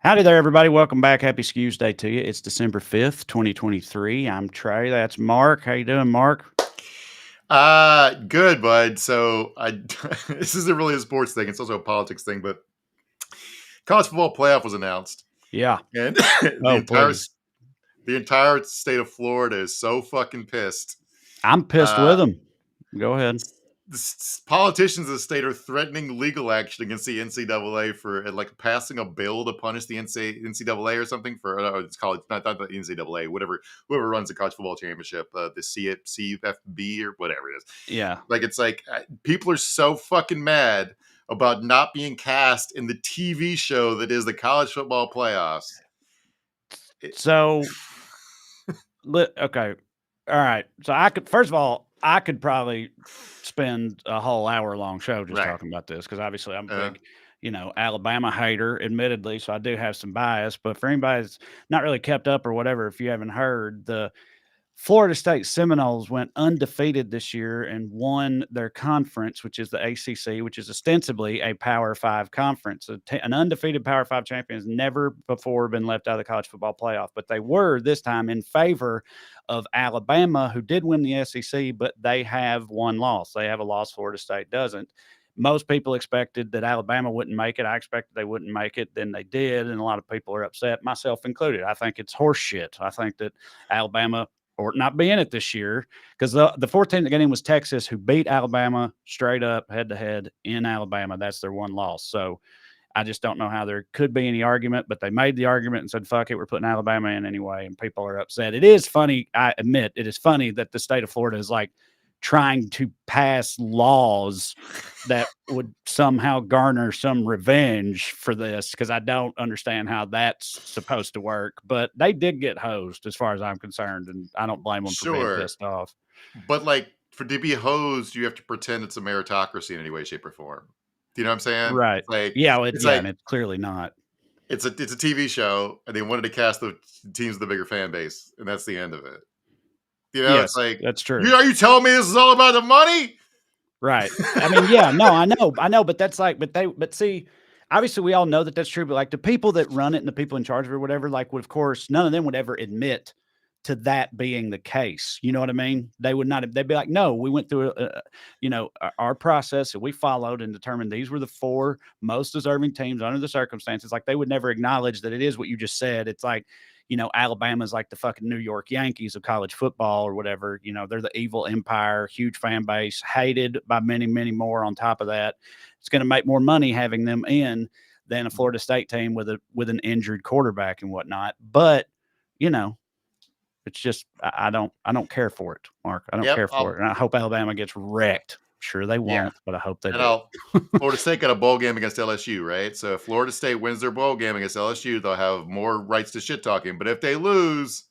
Howdy there, everybody. Welcome back. Happy Skews Day to you. It's December 5th, 2023. I'm Trey. That's Mark. How you doing, Mark? Good, bud. So this isn't really a sports thing. It's also a politics thing, but college football playoff was announced, Yeah. and Oh, please. the entire state of Florida is so fucking pissed. I'm pissed Uh, with them. Go ahead. Politicians of the state are threatening legal action against the NCAA for like passing a bill to punish the NCAA or something for it's college, not the NCAA, whoever runs the college football championship, the CFB or whatever it is. Yeah. Like it's like people are so fucking mad about not being cast in the TV show that is the college football playoffs. So, okay. All right. So first of all, I could probably spend a whole hour-long show just Right. talking about this because obviously I'm a big, Alabama hater, admittedly, so I do have some bias. But for anybody that's not really kept up or whatever, if you haven't heard, the Florida State Seminoles went undefeated this year and won their conference, which is the ACC, which is ostensibly a Power Five conference. An undefeated Power Five champion has never before been left out of the college football playoff, but they were this time in favor of Alabama, who did win the SEC, but they have one loss. They have a loss. Florida State doesn't. Most people expected that Alabama wouldn't make it. I expected they wouldn't make it. Then they did, and a lot of people are upset, myself included. I think it's horse shit. I think that Alabama or not be in it this year because the fourth team that got in was Texas, who beat Alabama straight up head to head in Alabama. That's their one loss. So I just don't know how there could be any argument, but they made the argument and said, fuck it, we're putting Alabama in anyway. And people are upset. It is funny. I admit it is funny that the state of Florida is like trying to pass laws that would somehow garner some revenge for this because I don't understand how that's supposed to work. But they did get hosed as far as I'm concerned, and I don't blame them for being Sure. pissed off. But like to be hosed, you have to pretend it's a meritocracy in any way, shape, or form. Do you know what I'm saying? Right. Like Yeah, it's and like it's clearly not. it's a TV show, and they wanted to cast the teams with the bigger fan base, and that's the end of it. It's Yes, like, that's true. Are you telling me this is all about the money? Right. I mean, yeah, no, I know, but that's like, but see, obviously we all know that that's true, but like the people that run it and the people in charge of it or whatever, like, would, of course, none of them would ever admit to that being the case. You know what I mean? They would not, they'd be like, no, we went through, our process that we followed and determined these were the four most deserving teams under the circumstances. Like they would never acknowledge that it is what you just said. It's like, Alabama's like the fucking New York Yankees of college football or whatever. They're the evil empire, huge fan base, hated by many, many more on top of that. It's going to make more money having them in than a Florida State team with an injured quarterback and whatnot. But, it's just I don't care for it, Mark. I don't care for it. And I hope Alabama gets wrecked. Sure they won't, but I hope they do. Florida State got a bowl game against LSU, right? So if Florida State wins their bowl game against LSU, they'll have more rights to shit talking. But if they lose,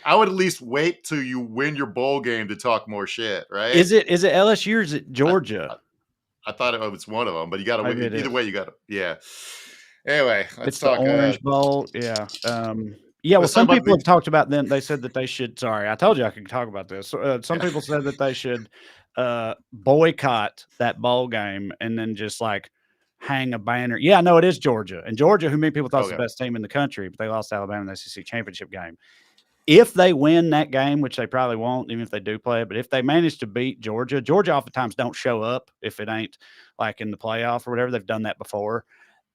I would at least wait till you win your bowl game to talk more shit, right? Is it LSU or is it Georgia? I thought it was one of them, but you got to win. Either way, you got to. Yeah. Anyway, let's talk. The Orange Bowl. Yeah. Yeah, well, some people have talked about them. They said that they should. Sorry, I told you I could talk about this. Some people said that they should boycott that bowl game and then just like hang a banner. Yeah, no, it is Georgia. And Georgia, who many people thought was the best team in the country, but they lost to Alabama in the SEC championship game. If they win that game, which they probably won't, even if they do play it, but if they manage to beat Georgia oftentimes don't show up if it ain't like in the playoff or whatever. They've done that before.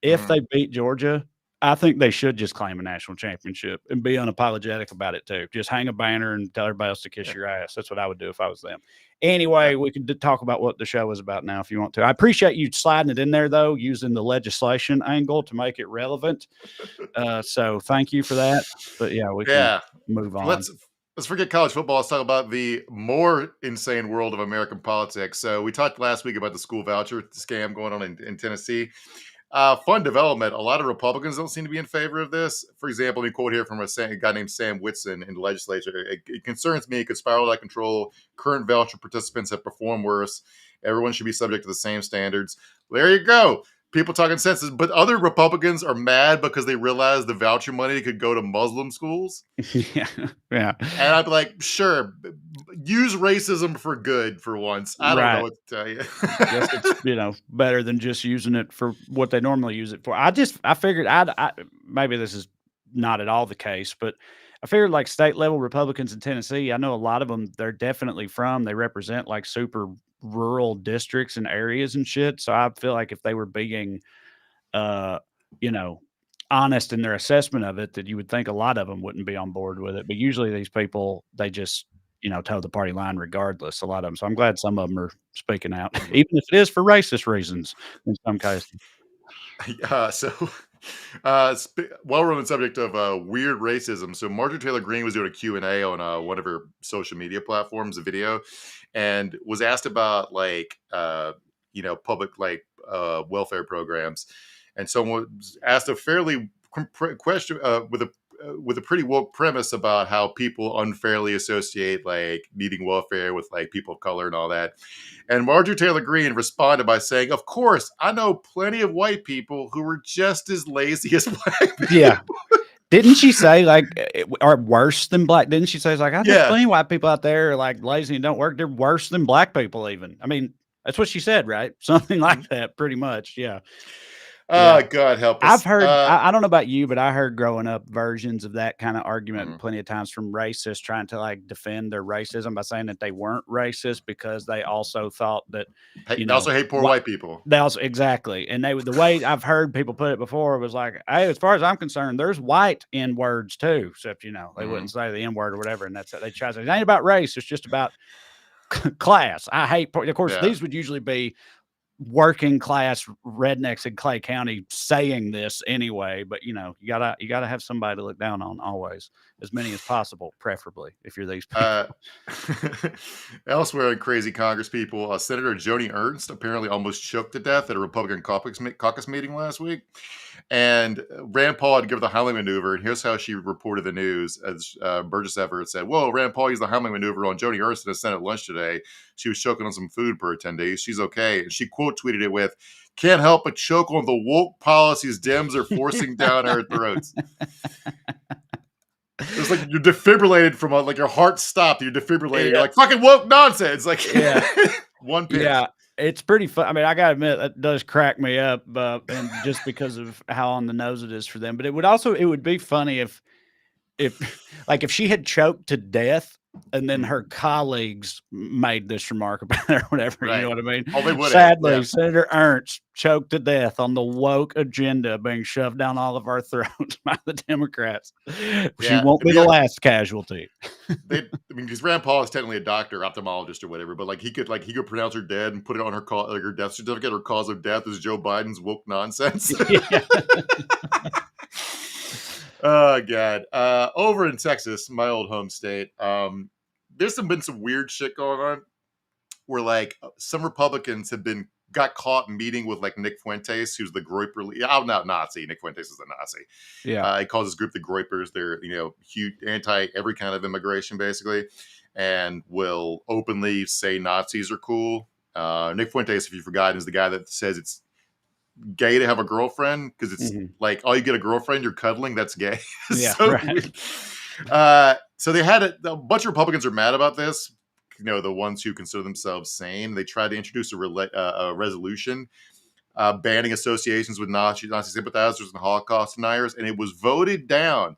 If they beat Georgia, I think they should just claim a national championship and be unapologetic about it too. Just hang a banner and tell everybody else to kiss your ass. That's what I would do if I was them. Anyway, we can talk about what the show is about now if you want to. I appreciate you sliding it in there though, using the legislation angle to make it relevant. So thank you for that. But yeah, we can move on. Let's forget college football. Let's talk about the more insane world of American politics. So we talked last week about the school voucher scam going on in Tennessee. Fun development. A lot of Republicans don't seem to be in favor of this. For example, let me quote here from a guy named Sam Whitson in the legislature. It concerns me. It could spiral out of control. Current voucher participants have performed worse. Everyone should be subject to the same standards. There you go. people talking census, but other Republicans are mad because they realized the voucher money could go to Muslim schools. Yeah, yeah, And I'd be like, sure, use racism for good for once. I don't know right. what to tell you. Guess it's, better than just using it for what they normally use it for. I figured I maybe this is not at all the case, but I figured like state level Republicans in Tennessee, I know a lot of them, they're definitely they represent like super rural districts and areas and shit. So I feel like if they were being, uh, you know, honest in their assessment of it, that you would think a lot of them wouldn't be on board with it. But usually these people, they just, toe the party line regardless. A lot of them. So I'm glad some of them are speaking out, Mhm. even if it is for racist reasons in some cases. So, while we're on the subject of weird racism, so Marjorie Taylor Greene was doing a Q&A on one of her social media platforms, a video, and was asked about like, public like welfare programs. And someone asked a fairly question with a pretty woke premise about how people unfairly associate like needing welfare with like people of color and all that. And Marjorie Taylor Greene responded by saying, "Of course, I know plenty of white people who were just as lazy as black Yeah. people." Didn't she say like, or worse than black? Didn't she say it's like, there's Yeah. plenty of white people out there are like lazy and don't work. They're worse than black people even. I mean, that's what she said, right? Something Mhm. like that, pretty much. Yeah. Yeah. Oh, God help I've us. heard I don't know about you, but I heard growing up versions of that kinda argument Mhm. plenty of times from racists trying to, like, defend their racism by saying that they weren't racist because they also thought that, They also hate poor what white people. they also exactly, and they would the way I've heard people put it before was like, "Hey, as far as I'm concerned, there's white N words too," except, they Mhm. wouldn't say the N word or whatever, and that's it. They try to say, "It ain't about race, it's just about class." I hate poor of course, Yeah. these would usually be working class rednecks in Clay County saying this anyway, but you gotta have somebody to look down on always, as many as possible, preferably if you're these Uh, people. Elsewhere in crazy Congress people, Senator Joni Ernst apparently almost choked to death at a Republican caucus meeting last week. And Rand Paul had to give the Heimlich maneuver. And here's how she reported the news. As Burgess Everett said, "Whoa, Rand Paul used the Heimlich maneuver on Joni Ernst at a Senate lunch today. She was choking on some food per 10 days. She's okay." And she quote tweeted it with, "Can't help but choke on the woke policies Dems are forcing down our throats." It's like you're defibrillated from like your heart stopped. You're defibrillated. You're Yeah, like fucking woke nonsense. Like yeah, one pinch. yeah, it's pretty fun. I mean, I gotta admit, that does crack me up, and just because of how on the nose it is for them, but it would be funny if like, if she had choked to death and then Mhm. her colleagues made this remark about it or whatever, you know Right. what I mean? Oh, they would have. Sadly, Yeah. Senator Ernst choked to death on the woke agenda being shoved down all of our throats by the Democrats. She Yeah. won't be the The last casualty. they. I mean, because Rand Paul is technically a doctor, ophthalmologist, or whatever. But he could pronounce her dead and put it on her like her death certificate. Her cause of death is Joe Biden's woke nonsense. Yeah. Oh God. Over in Texas, my old home state, there's been some weird shit going on where like some Republicans have been got caught meeting with like Nick Fuentes, who's the Groiper, out now Nazi. Nick Fuentes is a Nazi. Yeah. He calls his group the Groipers. They're huge anti every kind of immigration basically, and will openly say Nazis are cool. Nick Fuentes, if you've forgotten, is the guy that says it's gay to have a girlfriend because it's Mhm. like, oh, you get a girlfriend, you're cuddling, that's gay. Yeah, So right. weird. So they had a bunch of Republicans are mad about this. The ones who consider themselves sane. They tried to introduce a resolution banning associations with Nazi sympathizers and Holocaust deniers, and it was voted down.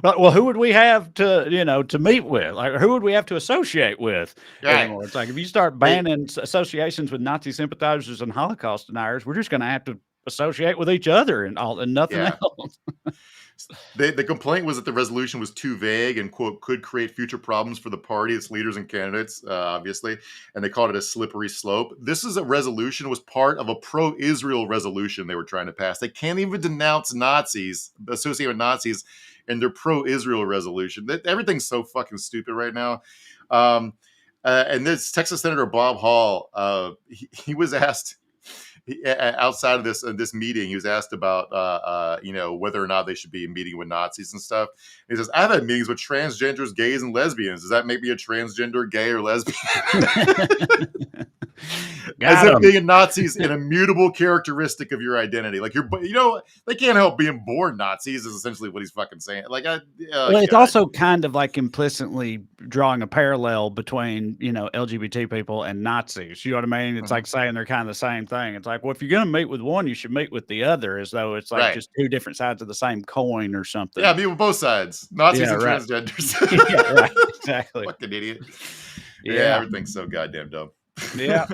Well, who would we have to meet with? Like, who would we have to associate with Right? anymore? It's like if you start They banning associations with Nazi sympathizers and Holocaust deniers, we're just going to have to associate with each other and nothing yeah. else. The complaint was that the resolution was too vague and, quote, could create future problems for the party, its leaders and candidates, obviously. And they called it a slippery slope. This is a resolution, was part of a pro-Israel resolution they were trying to pass. They can't even denounce Nazis, associate with Nazis in their pro-Israel resolution. Everything's so fucking stupid right now. And this Texas Senator Bob Hall, he was asked outside of this meeting, he was asked about whether or not they should be meeting with Nazis and stuff. He says, "I've had meetings with transgenders, gays, and lesbians. Does that make me a transgender, gay, or lesbian?" As Got if him. being a Nazi is an immutable characteristic of your identity. Like they can't help being born Nazis is essentially what he's fucking saying. Like, oh Well, it's God. also kind of like implicitly drawing a parallel between, LGBT people and Nazis. You know what I mean? It's Mhm. like saying they're kind of the same thing. It's like, well, if you're going to meet with one, you should meet with the other, as though it's like Right. just two different sides of the same coin or Yeah, something. me with both sides. Nazis Yeah, and right. transgenders. Yeah, right. Exactly. Fucking idiot. Yeah, Yeah. everything's so goddamn dumb. Yeah.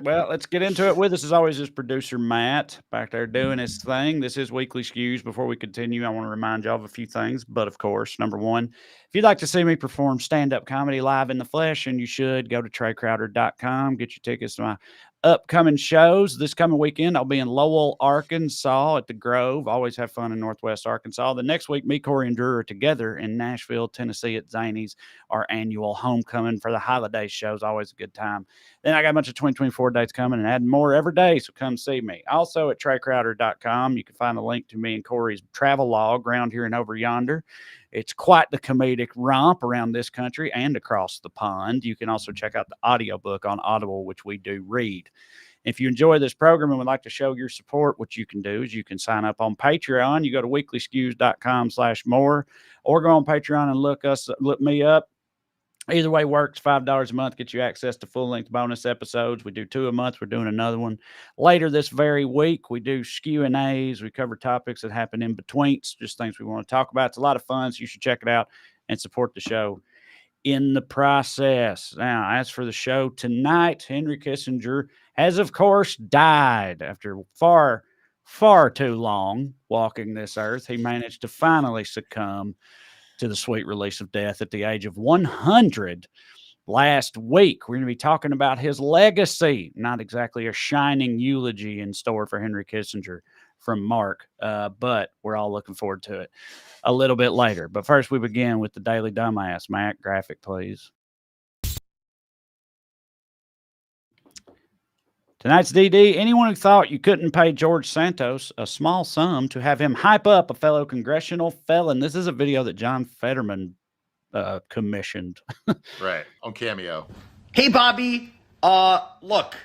Well, let's get into it. With us, as always, is producer Matt back there doing his thing. This is Weekly Skews. Before we continue, I want to remind y'all of a few things. But of course, number one, if you'd like to see me perform stand up comedy live in the flesh, and you should, go to TreyCrowder.com, get your tickets to my upcoming shows. This coming weekend, I'll be in Lowell, Arkansas at the Grove. Always have fun in Northwest Arkansas. The next week, me, Corey, and Drew are together in Nashville, Tennessee at Zany's, our annual homecoming for the holiday shows. Always a good time. Then I got a bunch of 2024 dates coming and adding more every day. So come see me. Also at TreyCrowder.com, you can find a link to me and Corey's travel log around here and over yonder. It's quite the comedic romp around this country and across the pond. You can also check out the audiobook on Audible, which we do read. If you enjoy this program and would like to show your support, what you can do is you can sign up on Patreon. You go to weeklyskews.com/more, or go on Patreon and look me up. Either way works. $5 a month gets you access to full-length bonus episodes. We do 2 a month. We're doing another one later this very week. We do Q&As. We cover topics that happen in between, just things we want to talk about. It's a lot of fun, so you should check it out and support the show in the process. Now, as for the show tonight, Henry Kissinger has, of course, died after far, far too long walking this earth. He managed to finally succumb to the sweet release of death at the age of 100 last week. We're going to be talking about his legacy, not exactly a shining eulogy in store for Henry Kissinger from Mark, but we're all looking forward to it a little bit later. But first, we begin with the Daily Dumbass. Matt, graphic, please. Tonight's DD, anyone who thought you couldn't pay George Santos a small sum to have him hype up a fellow congressional felon. This is a video that John Fetterman commissioned. Right. On Cameo. Hey, Bobby. Look,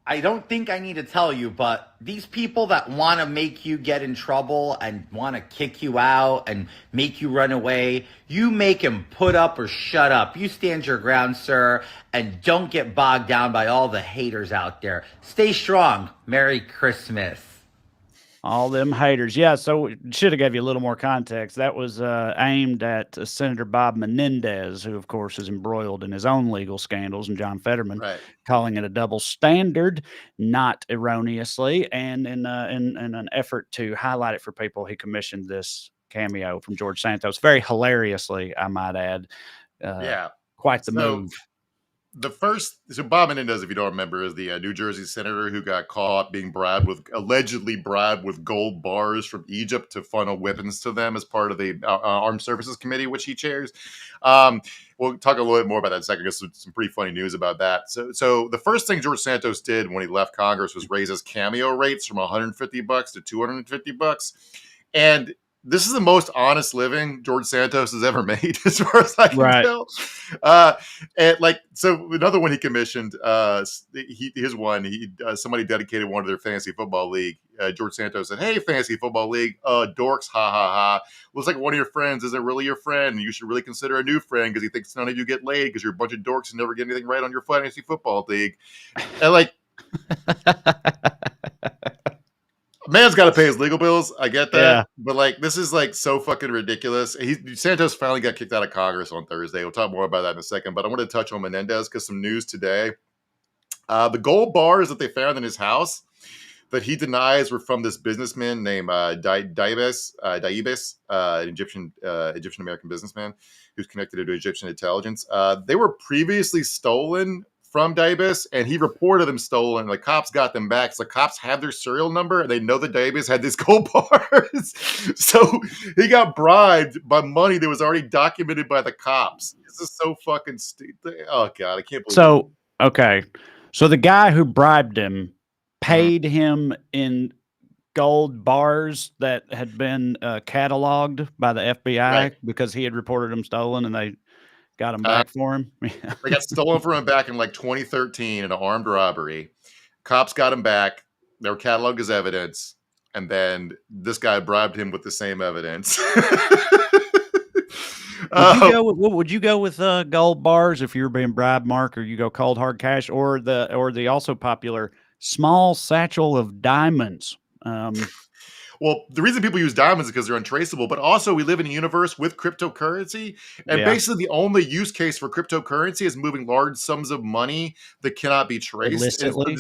I don't think I need to tell you, but these people that want to make you get in trouble and want to kick you out and make you run away, you make them put up or shut up. You stand your ground, sir, and don't get bogged down by all the haters out there. Stay strong. Merry Christmas. All them haters. Yeah, so should have gave you a little more context. That was aimed at Senator Bob Menendez, who, of course, is embroiled in his own legal scandals, and John Fetterman Right. calling it a double standard, not erroneously. And in an effort to highlight it for people, he commissioned this cameo from George Santos, very hilariously, I might add. Yeah. Quite the So move. so Bob Menendez, if you don't remember, is the New Jersey senator who got caught being allegedly bribed with gold bars from Egypt to funnel weapons to them as part of the Armed Services Committee, which he chairs. We'll talk a little bit more about that in a second, because some pretty funny news about that. So the first thing George Santos did when he left Congress was raise his cameo rates from $150 to $250. And this is the most honest living George Santos has ever made, as far as I can tell. And so another one he commissioned, somebody dedicated one to their fantasy football league. George Santos said, "Hey, fantasy football league, dorks, ha ha ha. Looks like one of your friends isn't really your friend. You should really consider a new friend because he thinks none of you get laid because you're a bunch of dorks and never get anything right on your fantasy football league." And man's got to pay his legal bills. I get that. Yeah. But this is so fucking ridiculous. Santos finally got kicked out of Congress on Thursday. We'll talk more about that in a second. But I want to touch on Menendez because some news today. The gold bars that they found in his house that he denies were from this businessman named Daibes, an Egyptian American businessman who's connected to Egyptian intelligence. They were previously stolen from Daibes, and he reported them stolen. The cops got them back. So the cops have their serial number, and they know that Daibes had these gold bars. So he got bribed by money that was already documented by the cops. This is so fucking stupid. Oh God, I can't believe. So okay, so the guy who bribed him paid him in gold bars that had been cataloged by the FBI because he had reported them stolen, and they got them back for him. They got stolen from him back in like 2013 in an armed robbery. Cops got him back. They were cataloged as evidence. And then this guy bribed him with the same evidence. Would you go with gold bars if you were being bribed, Mark, or you go cold hard cash, or the also popular small satchel of diamonds? Well, the reason people use diamonds is because they're untraceable, but also we live in a universe with cryptocurrency, and basically the only use case for cryptocurrency is moving large sums of money that cannot be traced. Illicitly,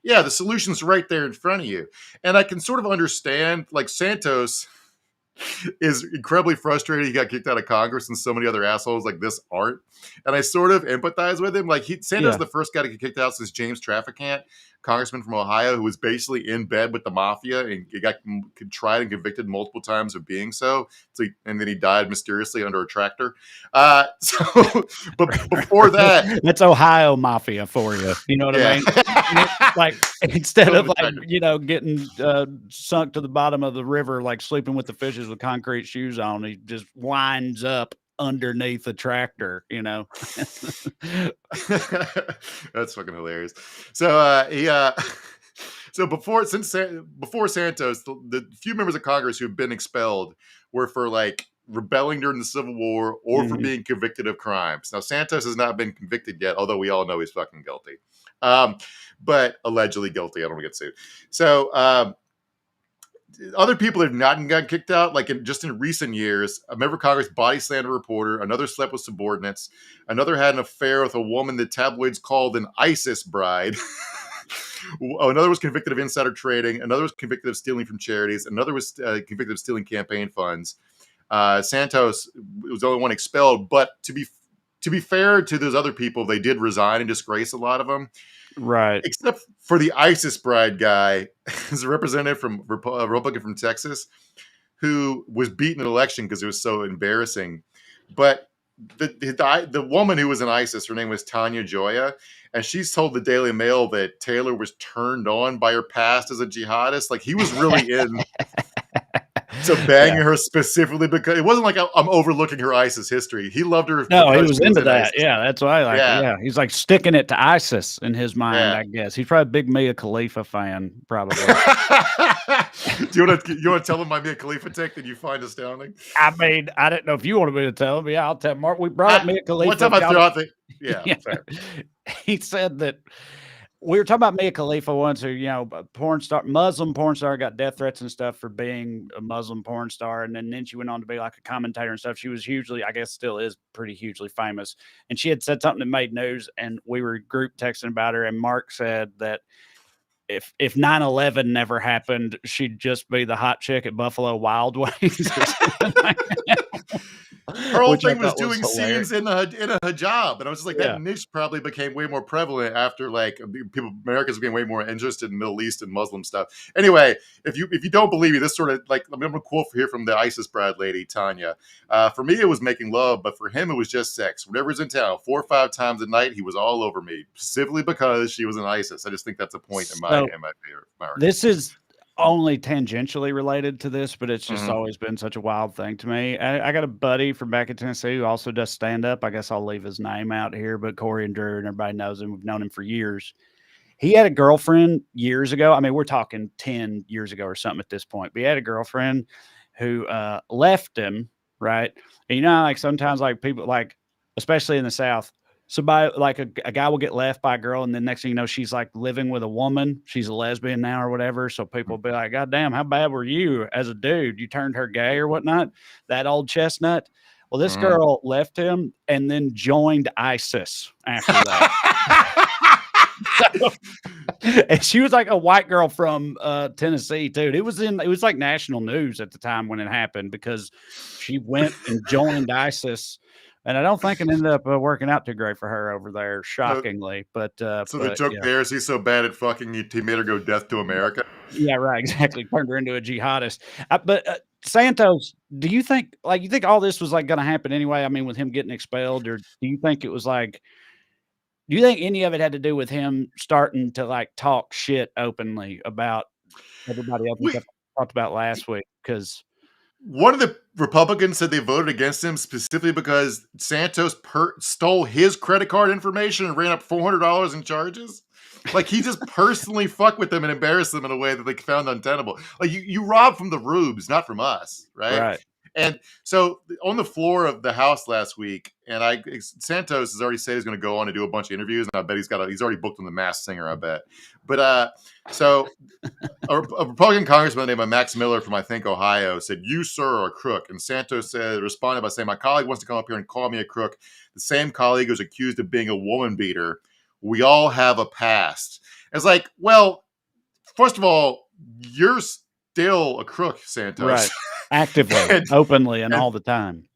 yeah, the solution's right there in front of you. And I can sort of understand, like, Santos is incredibly frustrated he got kicked out of Congress and so many other assholes like this aren't. And I sort of empathize with him. Like, Santos is the first guy to get kicked out since James Traficant, congressman from Ohio, who was basically in bed with the mafia and he got tried and convicted multiple times of being so. And then he died mysteriously under a tractor. But before that, that's Ohio mafia for you. You know what I mean? Like, instead of like, getting sunk to the bottom of the river, like sleeping with the fishes with concrete shoes on, he just winds up underneath the tractor, That's fucking hilarious. So so before Santos, the few members of Congress who have been expelled were for like rebelling during the Civil War or for being convicted of crimes. Now Santos has not been convicted yet, although we all know he's fucking guilty. But allegedly guilty. I don't want to get sued. So other people have not gotten kicked out, like just in recent years. A member of Congress body slammed a reporter. Another slept with subordinates. Another had an affair with a woman that tabloids called an ISIS bride. Another was convicted of insider trading. Another was convicted of stealing from charities. Another was convicted of stealing campaign funds. Santos was the only one expelled. But to be fair to those other people, they did resign and disgrace a lot of them. Right. Except for the ISIS bride guy, as a representative from a Republican from Texas, who was beaten in an election because it was so embarrassing. But the woman who was in ISIS, her name was Tanya Joya, and she's told the Daily Mail that Taylor was turned on by her past as a jihadist. Like, he was really in to banging her specifically because it wasn't like I'm overlooking her ISIS history. He loved her. No, he was into that. ISIS. Yeah, that's why I like it. Yeah. He's like sticking it to ISIS in his mind, I guess. He's probably a big Mia Khalifa fan, probably. Do you want to tell him my Mia Khalifa take that you find astounding? I mean, I didn't know if you wanted me to tell him. Yeah, I'll tell Mark. We brought up Mia Khalifa. One time I threw out the fair. He said that we were talking about Mia Khalifa once, who, Muslim porn star, got death threats and stuff for being a Muslim porn star. And then she went on to be like a commentator and stuff. She was hugely, I guess still is pretty hugely famous. And she had said something that made news, and we were group texting about her. And Mark said that if 9/11 never happened, she'd just be the hot chick at Buffalo Wild Wings. Her whole thing was doing scenes in a hijab, and I was just like, that niche probably became way more prevalent after like Americans became way more interested in Middle East and Muslim stuff. Anyway, if you don't believe me, this sort of like, I'm gonna quote here from the ISIS bride lady Tanya. For me, it was making love, but for him, it was just sex. Whenever's in town, 4 or 5 times a night, he was all over me, specifically because she was in ISIS. I just think that's a point in my favorite. This is only tangentially related to this, but it's just always been such a wild thing to me. I got a buddy from back in Tennessee who also does stand up. I guess I'll leave his name out here, but Corey and Drew and everybody knows him. We've known him for years. He had a girlfriend years ago. I mean, we're talking 10 years ago or something at this point, but he had a girlfriend who left him. Right. And like sometimes like people like, especially in the South, somebody like a guy will get left by a girl, and then next thing you know, she's like living with a woman. She's a lesbian now or whatever. So people will be like, God damn, how bad were you as a dude? You turned her gay or whatnot? That old chestnut. Well, this girl left him and then joined ISIS after that. And she was like a white girl from Tennessee, dude. It was like national news at the time when it happened because she went and joined ISIS. And I don't think it ended up working out too great for her over there, shockingly. So the joke there is he's so bad at fucking, he made her go death to America. Yeah, right. Exactly. Turned her into a jihadist. But Santos, do you think all this was like going to happen anyway? I mean, with him getting expelled, or do you think it was like? Do you think any of it had to do with him starting to like talk shit openly about everybody else we talked about last week? Because One of the Republicans said they voted against him specifically because Santos stole his credit card information and ran up $400 in charges. Like, he just personally fucked with them and embarrassed them in a way that they found untenable. Like, you rob from the rubes, not from us, right? Right. And so on the floor of the House last week, and Santos has already said he's going to go on and do a bunch of interviews, and I bet he's already booked on The Masked Singer, I bet. But so a Republican congressman named Max Miller from, I think, Ohio said, "You, sir, are a crook." And Santos responded by saying, "My colleague wants to come up here and call me a crook. The same colleague who's accused of being a woman beater. We all have a past." It's like, well, first of all, you're still a crook, Santos. Right. Actively, openly, and all the time.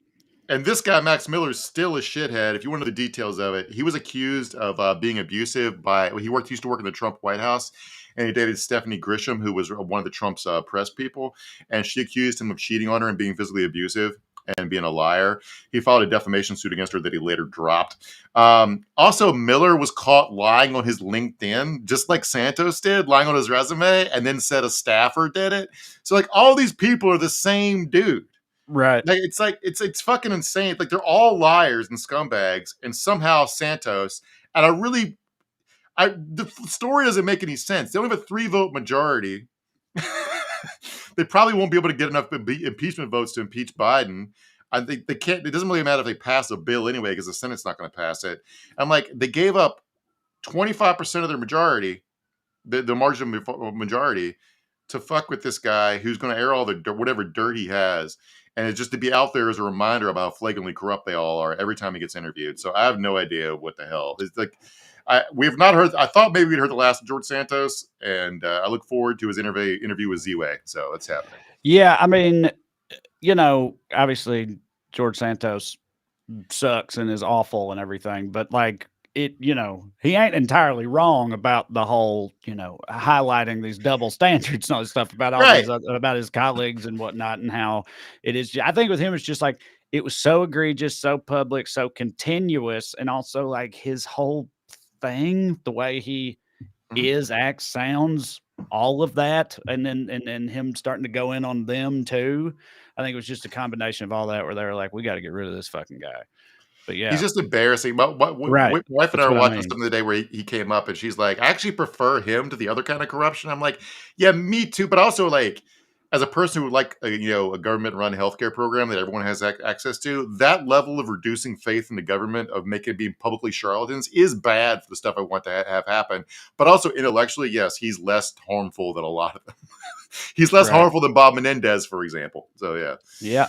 And this guy, Max Miller, is still a shithead. If you want to know the details of it, he was accused of being abusive he used to work in the Trump White House, and he dated Stephanie Grisham, who was one of the Trump's press people, and she accused him of cheating on her and being physically abusive and being a liar. He filed a defamation suit against her that he later dropped. Also, Miller was caught lying on his LinkedIn, just like Santos did, lying on his resume, and then said a staffer did it. So, like, all these people are the same dude. Right. Like, it's fucking insane. Like, they're all liars and scumbags, and somehow Santos, and the story doesn't make any sense. They only have a 3-vote majority. They probably won't be able to get enough impeachment votes to impeach Biden. I think they can't. It doesn't really matter if they pass a bill anyway, because the Senate's not going to pass it. I'm like, they gave up 25% of their majority, the margin of majority, to fuck with this guy who's going to air all the whatever dirt he has, and it's just to be out there as a reminder about how flagrantly corrupt they all are every time he gets interviewed. So I have no idea what the hell. It's like, we have not heard. I thought maybe we'd heard the last of George Santos, and I look forward to his interview with Z-Way. So it's happening. Yeah, I mean, obviously George Santos sucks and is awful and everything, but like he ain't entirely wrong about the whole, highlighting these double standards and all this stuff about all Right. about his colleagues and whatnot, and how it is. I think with him, it's just like, it was so egregious, so public, so continuous, and also like his whole thing, the way he acts, sounds, all of that, and then him starting to go in on them too. I think it was just a combination of all that, where they were like, we got to get rid of this fucking guy. But yeah, he's just embarrassing. My wife and I were watching something today where he came up, and she's like, "I actually prefer him to the other kind of corruption." I'm like, "Yeah, me too." But also, like, as a person who would a government-run healthcare program that everyone has access to, that level of reducing faith in the government, of making it being publicly charlatans, is bad for the stuff I want to have happen. But also intellectually, yes, he's less harmful than a lot of them. He's less harmful than Bob Menendez, for example. So yeah. Yeah.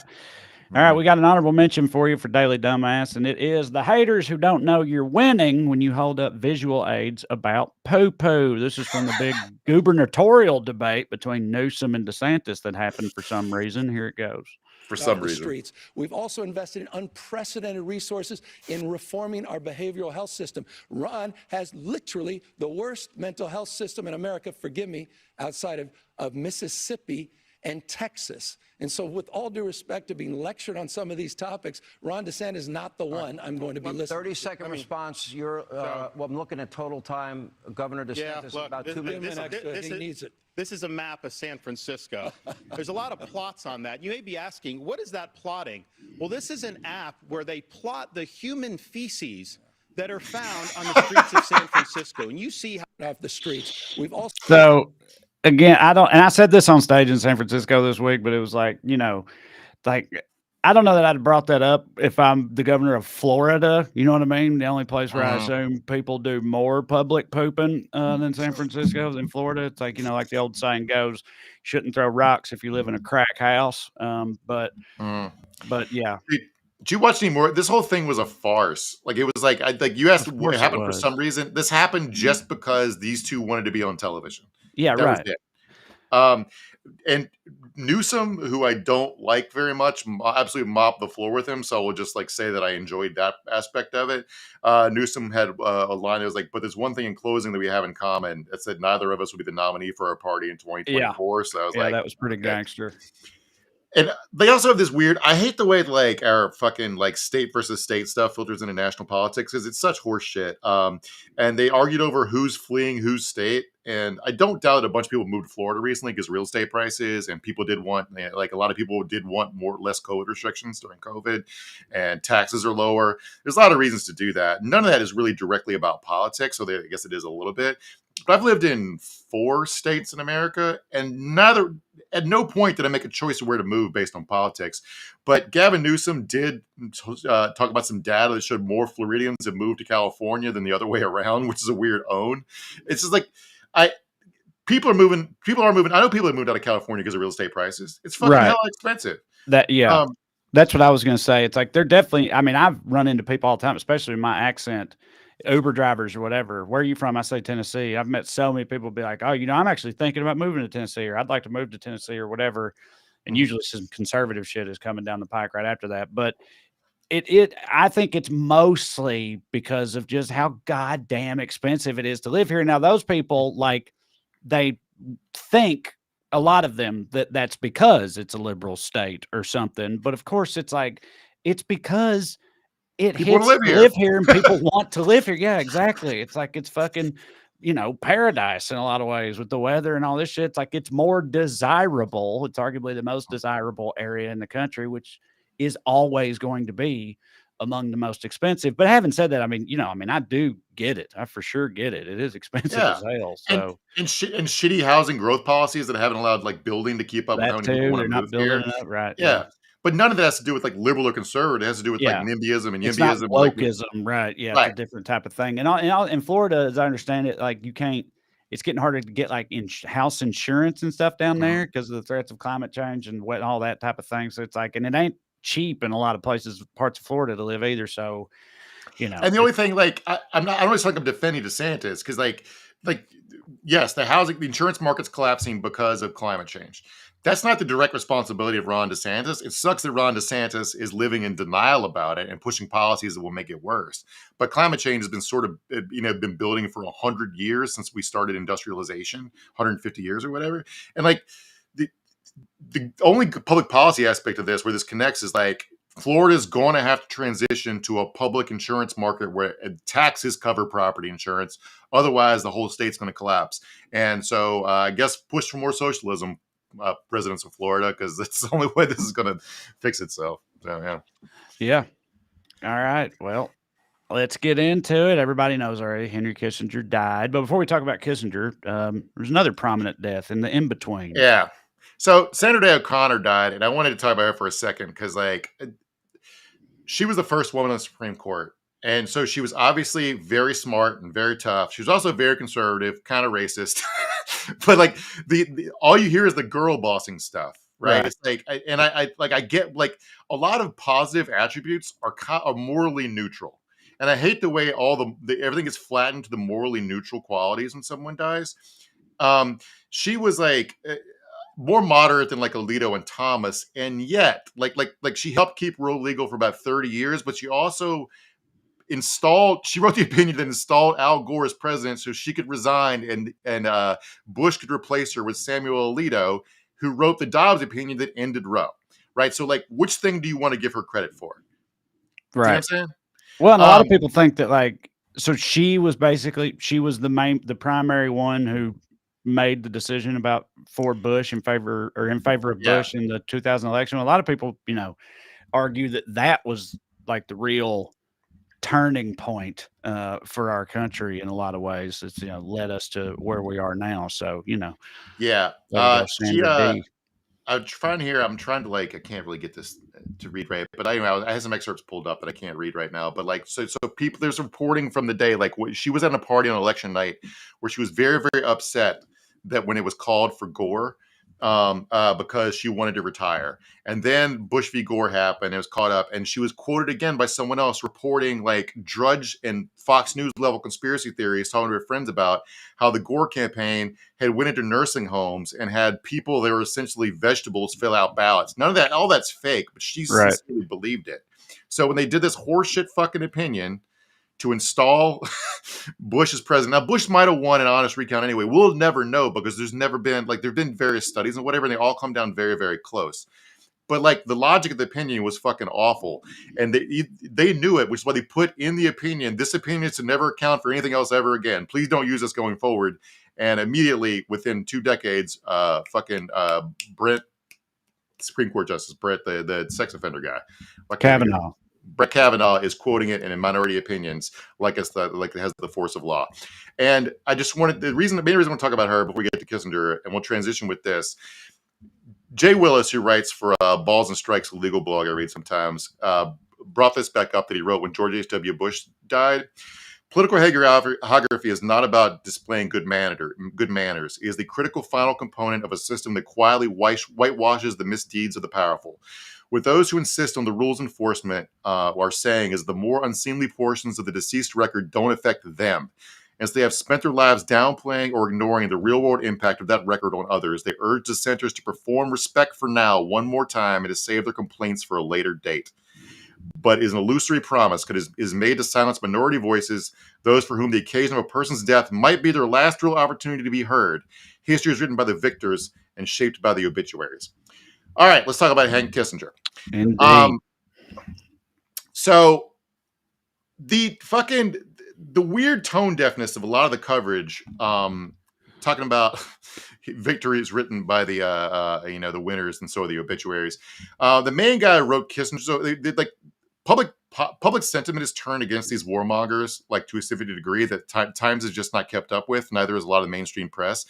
All right, we got an honorable mention for you for Daily Dumbass, and it is the haters who don't know you're winning when you hold up visual aids about poo-poo. This is from the big gubernatorial debate between Newsom and DeSantis that happened for some reason. Here it goes. For some reason. Streets. We've also invested in unprecedented resources in reforming our behavioral health system. Ron has literally the worst mental health system in America, forgive me, outside of Mississippi and Texas. And so, with all due respect to being lectured on some of these topics, Ron DeSantis is not the one I'm going to be listening 30-second response. You're, I'm looking at total time. Governor DeSantis, about 2 minutes. He needs it. This is a map of San Francisco. There's a lot of plots on that. You may be asking, what is that plotting? Well, this is an app where they plot the human feces that are found on the streets of San Francisco. And you see how off the streets. We've also... So, again, I said this on stage in San Francisco this week, but it was like, I don't know that I'd have brought that up if I'm the governor of Florida. You know what I mean? The only place where I assume people do more public pooping than San Francisco is in Florida. It's like, like the old saying goes, shouldn't throw rocks if you live in a crack house. But yeah. Did you watch any more? This whole thing was a farce. Like, it was like, you asked what happened for some reason. This happened just because these two wanted to be on television. Yeah, that right. Was it. And Newsom, who I don't like very much, absolutely mopped the floor with him. So I will just say that I enjoyed that aspect of it. Newsom had a line that was like, "But there's one thing in closing that we have in common. It said neither of us would be the nominee for our party in 2024. Yeah. So I was like, that was pretty gangster. And they also have this weird, I hate the way our fucking state versus state stuff filters into national politics, because it's such horse shit. And they argued over who's fleeing whose state. And I don't doubt a bunch of people moved to Florida recently because real estate prices, and people did want, like a lot of people did want less COVID restrictions during COVID, and taxes are lower. There's a lot of reasons to do that. None of that is really directly about politics, so I guess it is a little bit. But I've lived in 4 states in America, and at no point did I make a choice of where to move based on politics. But Gavin Newsom did talk about some data that showed more Floridians have moved to California than the other way around, which is a weird own. It's just like people are moving. I know people have moved out of California because of real estate prices. It's fucking hell expensive. That's what I was going to say. It's like they're definitely. I mean, I've run into people all the time, especially in my accent. Uber drivers or whatever. Where are you from? I say Tennessee. I've met so many people be like, oh, I'm actually thinking about moving to Tennessee, or I'd like to move to Tennessee or whatever. And usually some conservative shit is coming down the pike right after that. But I think it's mostly because of just how goddamn expensive it is to live here. Now, those people, like, they think, a lot of them, that's because it's a liberal state or something. But of course it's like, it's because people hits live here and people want to live here. Yeah, exactly. It's like, it's fucking, paradise in a lot of ways with the weather and all this shit. It's like, it's more desirable. It's arguably the most desirable area in the country, which is always going to be among the most expensive. But having said that, I mean, I do get it. I for sure get it. It is expensive as hell. So and shitty housing growth policies that haven't allowed like building to keep up with how many people want to move here. Right. Yeah. But none of that has to do with like liberal or conservative. It has to do with like NIMBYism and it's YIMBYism. Not wokeism, right? Yeah, it's a different type of thing. And in Florida, as I understand it, like you can't. It's getting harder to get like house insurance and stuff down there because of the threats of climate change and all that type of thing. So it's like, and it ain't cheap in a lot of parts of Florida to live either. So, And the only thing, like, I don't always like I'm defending DeSantis because, like, yes, the insurance market's collapsing because of climate change. That's not the direct responsibility of Ron DeSantis. It sucks that Ron DeSantis is living in denial about it and pushing policies that will make it worse. But climate change has been sort of, been building for 100 years since we started industrialization, 150 years or whatever. And like the only public policy aspect of this where this connects is like Florida's going to have to transition to a public insurance market where taxes cover property insurance. Otherwise, the whole state's going to collapse. And so I guess push for more socialism, residents of Florida, because that's the only way this is going to fix itself. So, yeah. All right. Well, let's get into it. Everybody knows already Henry Kissinger died. But before we talk about Kissinger, there's another prominent death in the in-between. Yeah. So Sandra Day O'Connor died, and I wanted to talk about her for a second because, like, she was the first woman on the Supreme Court. And so she was obviously very smart and very tough. She was also very conservative, kind of racist. But like all you hear is the girl bossing stuff, right? It's like, I get like a lot of positive attributes are morally neutral. And I hate the way everything is flattened to the morally neutral qualities when someone dies. She was like more moderate than like Alito and Thomas, and yet like she helped keep Roe legal for about 30 years, but she also she wrote the opinion that installed Al Gore as president so she could resign and Bush could replace her with Samuel Alito, who wrote the Dobbs opinion that ended Roe. Right. So like, which thing do you want to give her credit for? Right. You know what I'm saying? Well, and a lot of people think that like, so she was the primary one who made the decision for Bush in favor of Bush in the 2000 election. A lot of people, argue that was like the real turning point for our country in a lot of ways. It's led us to where we are now. So yeah. I'm trying to like, I can't really get this to read right, but I have some excerpts pulled up that I can't read right now. But like, so people, there's reporting from the day, like she was at a party on election night where she was very, very upset that when it was called for Gore, because she wanted to retire. And then Bush v. Gore happened. It was caught up, and she was quoted again by someone else reporting like Drudge and Fox News level conspiracy theories, talking to her friends about how the Gore campaign had went into nursing homes and had people that were essentially vegetables fill out ballots. None of that, all that's fake, but she sincerely believed it. So when they did this horseshit fucking opinion to install Bush as president. Now, Bush might have won an honest recount anyway. We'll never know because there's never been, like, there have been various studies and whatever, and they all come down very, very close. But, like, the logic of the opinion was fucking awful. And they knew it, which is why they put in the opinion, this opinion is to never account for anything else ever again. Please don't use this going forward. And immediately within 2 decades, Brett, Supreme Court Justice Brett, the sex offender guy, Kavanaugh. Brett Kavanaugh is quoting it in Minority Opinions like it has the force of law. And I just wanted the main reason I want to talk about her before we get to Kissinger, and we'll transition with this. Jay Willis, who writes for Balls and Strikes, a legal blog I read sometimes, brought this back up that he wrote when George H.W. Bush died. Political hagiography is not about displaying good manners. It is the critical final component of a system that quietly whitewashes the misdeeds of the powerful. What those who insist on the rules enforcement are saying is the more unseemly portions of the deceased record don't affect them. As they have spent their lives downplaying or ignoring the real-world impact of that record on others, they urge dissenters to perform respect for now one more time and to save their complaints for a later date. But is an illusory promise because it is made to silence minority voices, those for whom the occasion of a person's death might be their last real opportunity to be heard. History is written by the victors and shaped by the obituaries. All right, let's talk about Hank Kissinger. Indeed. So the weird tone deafness of a lot of the coverage, talking about victories written by the winners and so are the obituaries. The main guy who wrote Kissinger, so like public sentiment is turned against these warmongers like to a significant degree that Times has just not kept up with. Neither is a lot of the mainstream press.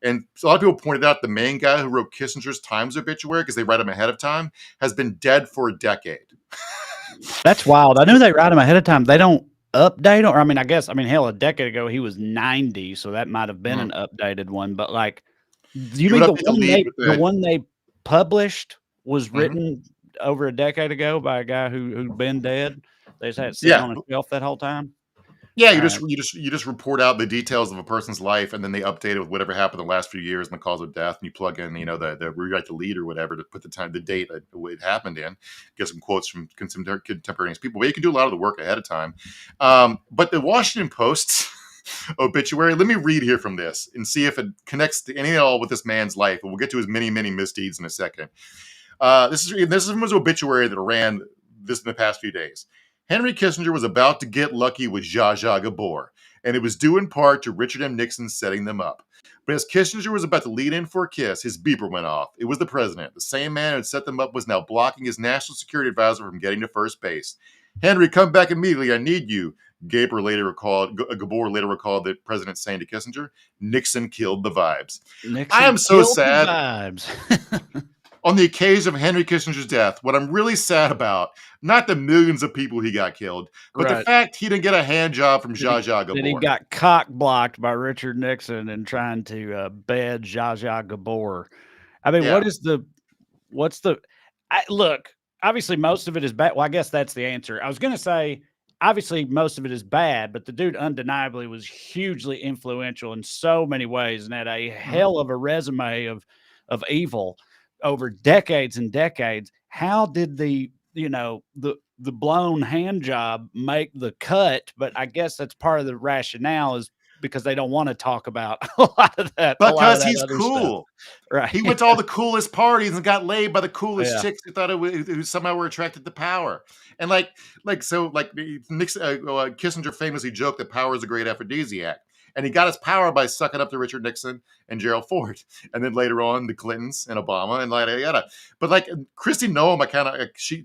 And a lot of people pointed out the main guy who wrote Kissinger's Times obituary, because they write him ahead of time, has been dead for a decade. That's wild. I knew they write him ahead of time. They don't update, or hell, a decade ago he was 90, so that might have been an updated one. But like, you mean the one they published was written over a decade ago by a guy who'd been dead? They just had it sitting on a shelf that whole time. Yeah, you just report out the details of a person's life, and then they update it with whatever happened the last few years and the cause of death, and you plug in, the rewrite the lead or whatever to put the date it happened in. Get some quotes from contemporaneous people. But you can do a lot of the work ahead of time. But the Washington Post's obituary, let me read here from this and see if it connects to anything at all with this man's life. And we'll get to his many, many misdeeds in a second. This is from his obituary that ran this in the past few days. Henry Kissinger was about to get lucky with Zsa Zsa Gabor, and it was due in part to Richard M. Nixon setting them up. But as Kissinger was about to lead in for a kiss, his beeper went off. It was the president. The same man who had set them up was now blocking his national security advisor from getting to first base. Henry, come back immediately. I need you. Gabor later recalled the president saying to Kissinger, Nixon killed the vibes. I am so sad. On the occasion of Henry Kissinger's death, what I'm really sad about, not the millions of people he got killed, but the fact he didn't get a hand job from Zsa Zsa Gabor. That he got cock blocked by Richard Nixon and trying to bed Zsa Zsa Gabor. I mean, look, obviously most of it is bad. Well, I guess that's the answer. I was going to say, obviously most of it is bad, but the dude undeniably was hugely influential in so many ways and had a hell of a resume of evil over decades and decades. How did the blown hand job make the cut? But I guess that's part of the rationale, is because they don't want to talk about a lot of that. Because he's cool. Stuff. Right. He went to all the coolest parties and got laid by the coolest chicks who thought who somehow were attracted to power. And Nixon, Kissinger famously joked that power is a great aphrodisiac. And he got his power by sucking up to Richard Nixon and Gerald Ford. And then later on, the Clintons and Obama and yada. But Kristi Noem,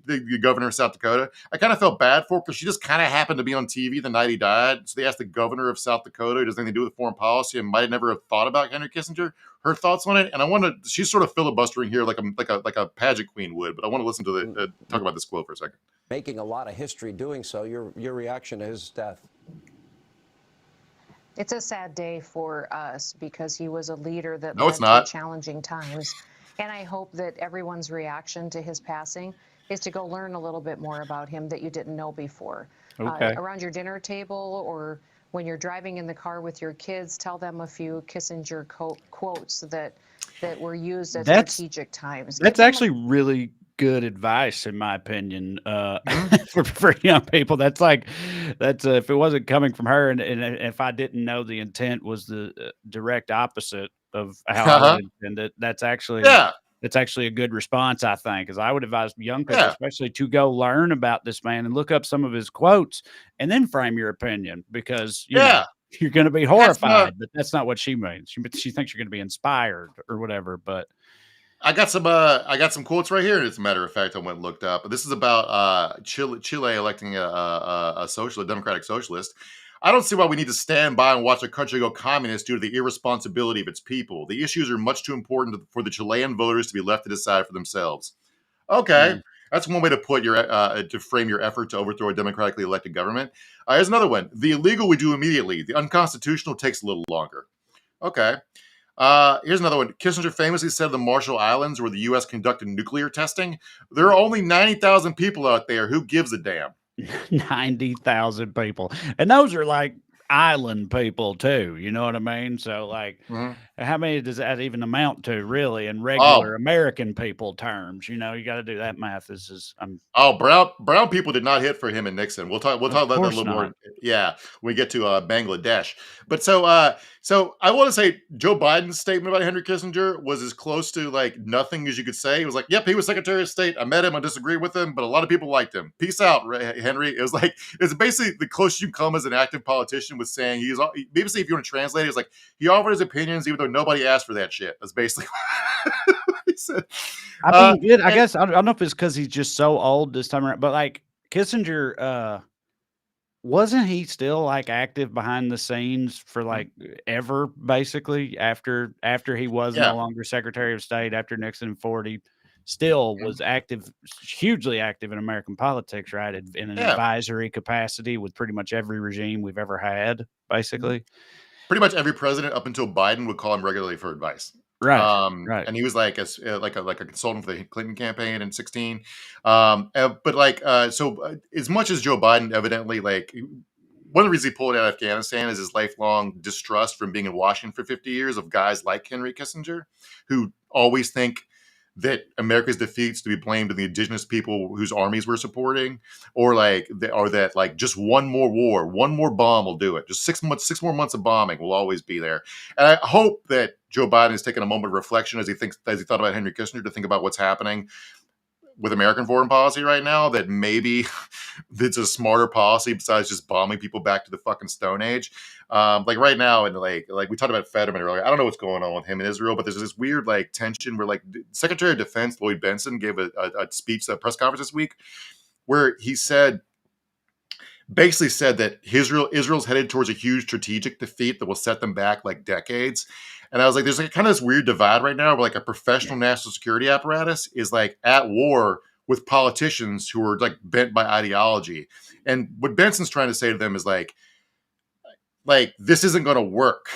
the governor of South Dakota, I kind of felt bad for, because she just kind of happened to be on TV the night he died. So they asked the governor of South Dakota, who does anything to do with foreign policy and might have never have thought about Henry Kissinger, her thoughts on it. And she's sort of filibustering here like a pageant queen would. But I want to listen to talk about this quote for a second. Making a lot of history doing so. Your reaction to his death? It's a sad day for us, because he was a leader that led through challenging times. And I hope that everyone's reaction to his passing is to go learn a little bit more about him that you didn't know before. Okay. Around your dinner table, or when you're driving in the car with your kids, tell them a few Kissinger quotes that were used at strategic times. That's actually really good advice, in my opinion, for young people. That's if it wasn't coming from her, and if I didn't know the intent was the direct opposite of how I would intend it, that's actually a good response, I think, because I would advise young people, especially, to go learn about this man and look up some of his quotes and then frame your opinion, because you're going to be That's horrified, but that's not what she means. She thinks you're going to be inspired or whatever. But I got some quotes right here. As a matter of fact, I went and looked up. This is about Chile electing a democratic socialist. I don't see why we need to stand by and watch a country go communist due to the irresponsibility of its people. The issues are much too important for the Chilean voters to be left to decide for themselves. Okay, that's one way to put your to frame your effort to overthrow a democratically elected government. Here's another one: the illegal we do immediately. The unconstitutional takes a little longer. Okay. Here's another one. Kissinger famously said the Marshall Islands, where the U.S. conducted nuclear testing, there are only 90,000 people out there. Who gives a damn? 90,000 people. And those are like island people too. You know what I mean? So like, how many does that even amount to really in regular American people terms? You know, you got to do that math. Brown people did not hit for him and Nixon. We'll talk about that a little more. Yeah, when we get to Bangladesh. But so I want to say Joe Biden's statement about Henry Kissinger was as close to like nothing as you could say. It was like, yep, he was Secretary of State. I met him. I disagree with him, but a lot of people liked him. Peace out, Henry. It was like, it's basically the closest you come as an active politician with saying basically, if you want to translate it, it's like he offered his opinions even though nobody asked for that shit. That's basically what he said. I mean, I guess I don't know if it's because he's just so old this time around, but like Kissinger, wasn't he still like active behind the scenes for like ever basically after he was no longer Secretary of State after Nixon 40? Still was active, hugely active in American politics, right? In an advisory capacity with pretty much every regime we've ever had, basically. Pretty much every president up until Biden would call him regularly for advice. Right. And he was like a consultant for the Clinton campaign in 2016. So as much as Joe Biden evidently like one of the reasons he pulled out of Afghanistan is his lifelong distrust from being in Washington for 50 years of guys like Henry Kissinger, who always think that America's defeats to be blamed on the indigenous people whose armies we're supporting, or that like just one more war, one more bomb will do it. Just 6 more months of bombing will always be there. And I hope that Joe Biden has taken a moment of reflection as he thought about Henry Kissinger to think about what's happening with American foreign policy right now, that maybe it's a smarter policy besides just bombing people back to the fucking Stone Age. Like right now, and like we talked about Fetterman earlier, I don't know what's going on with him in Israel, but there's this weird like tension where like Secretary of Defense Lloyd Benson gave a speech at a press conference this week where he basically said that Israel's headed towards a huge strategic defeat that will set them back like decades. And I was like, there's like kind of this weird divide right now where like a professional national security apparatus is like at war with politicians who are like bent by ideology. And what Benson's trying to say to them is like this isn't going to work.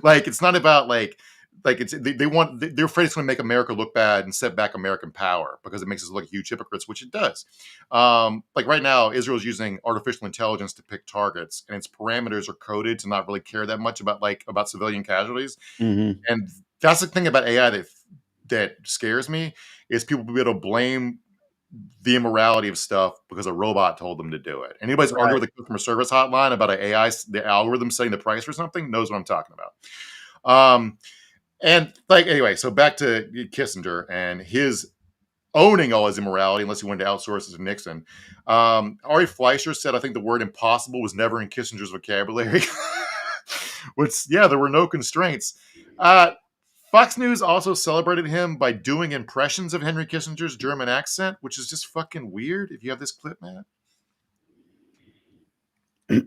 Like, it's not about they're afraid it's going to make America look bad and set back American power because it makes us look like huge hypocrites, which it does. Like right now, Israel's using artificial intelligence to pick targets, and its parameters are coded to not really care that much about civilian casualties. Mm-hmm. And that's the thing about AI that scares me is people will be able to blame the immorality of stuff because a robot told them to do it. Anybody's arguing with the customer service hotline about the algorithm setting the price for something knows what I'm talking about. And like, anyway, so back to Kissinger and his owning all his immorality, unless he wanted to outsource it to Nixon. Ari Fleischer said, I think the word impossible was never in Kissinger's vocabulary. Which, there were no constraints. Fox News also celebrated him by doing impressions of Henry Kissinger's German accent, which is just fucking weird. If you have this clip, Matt. I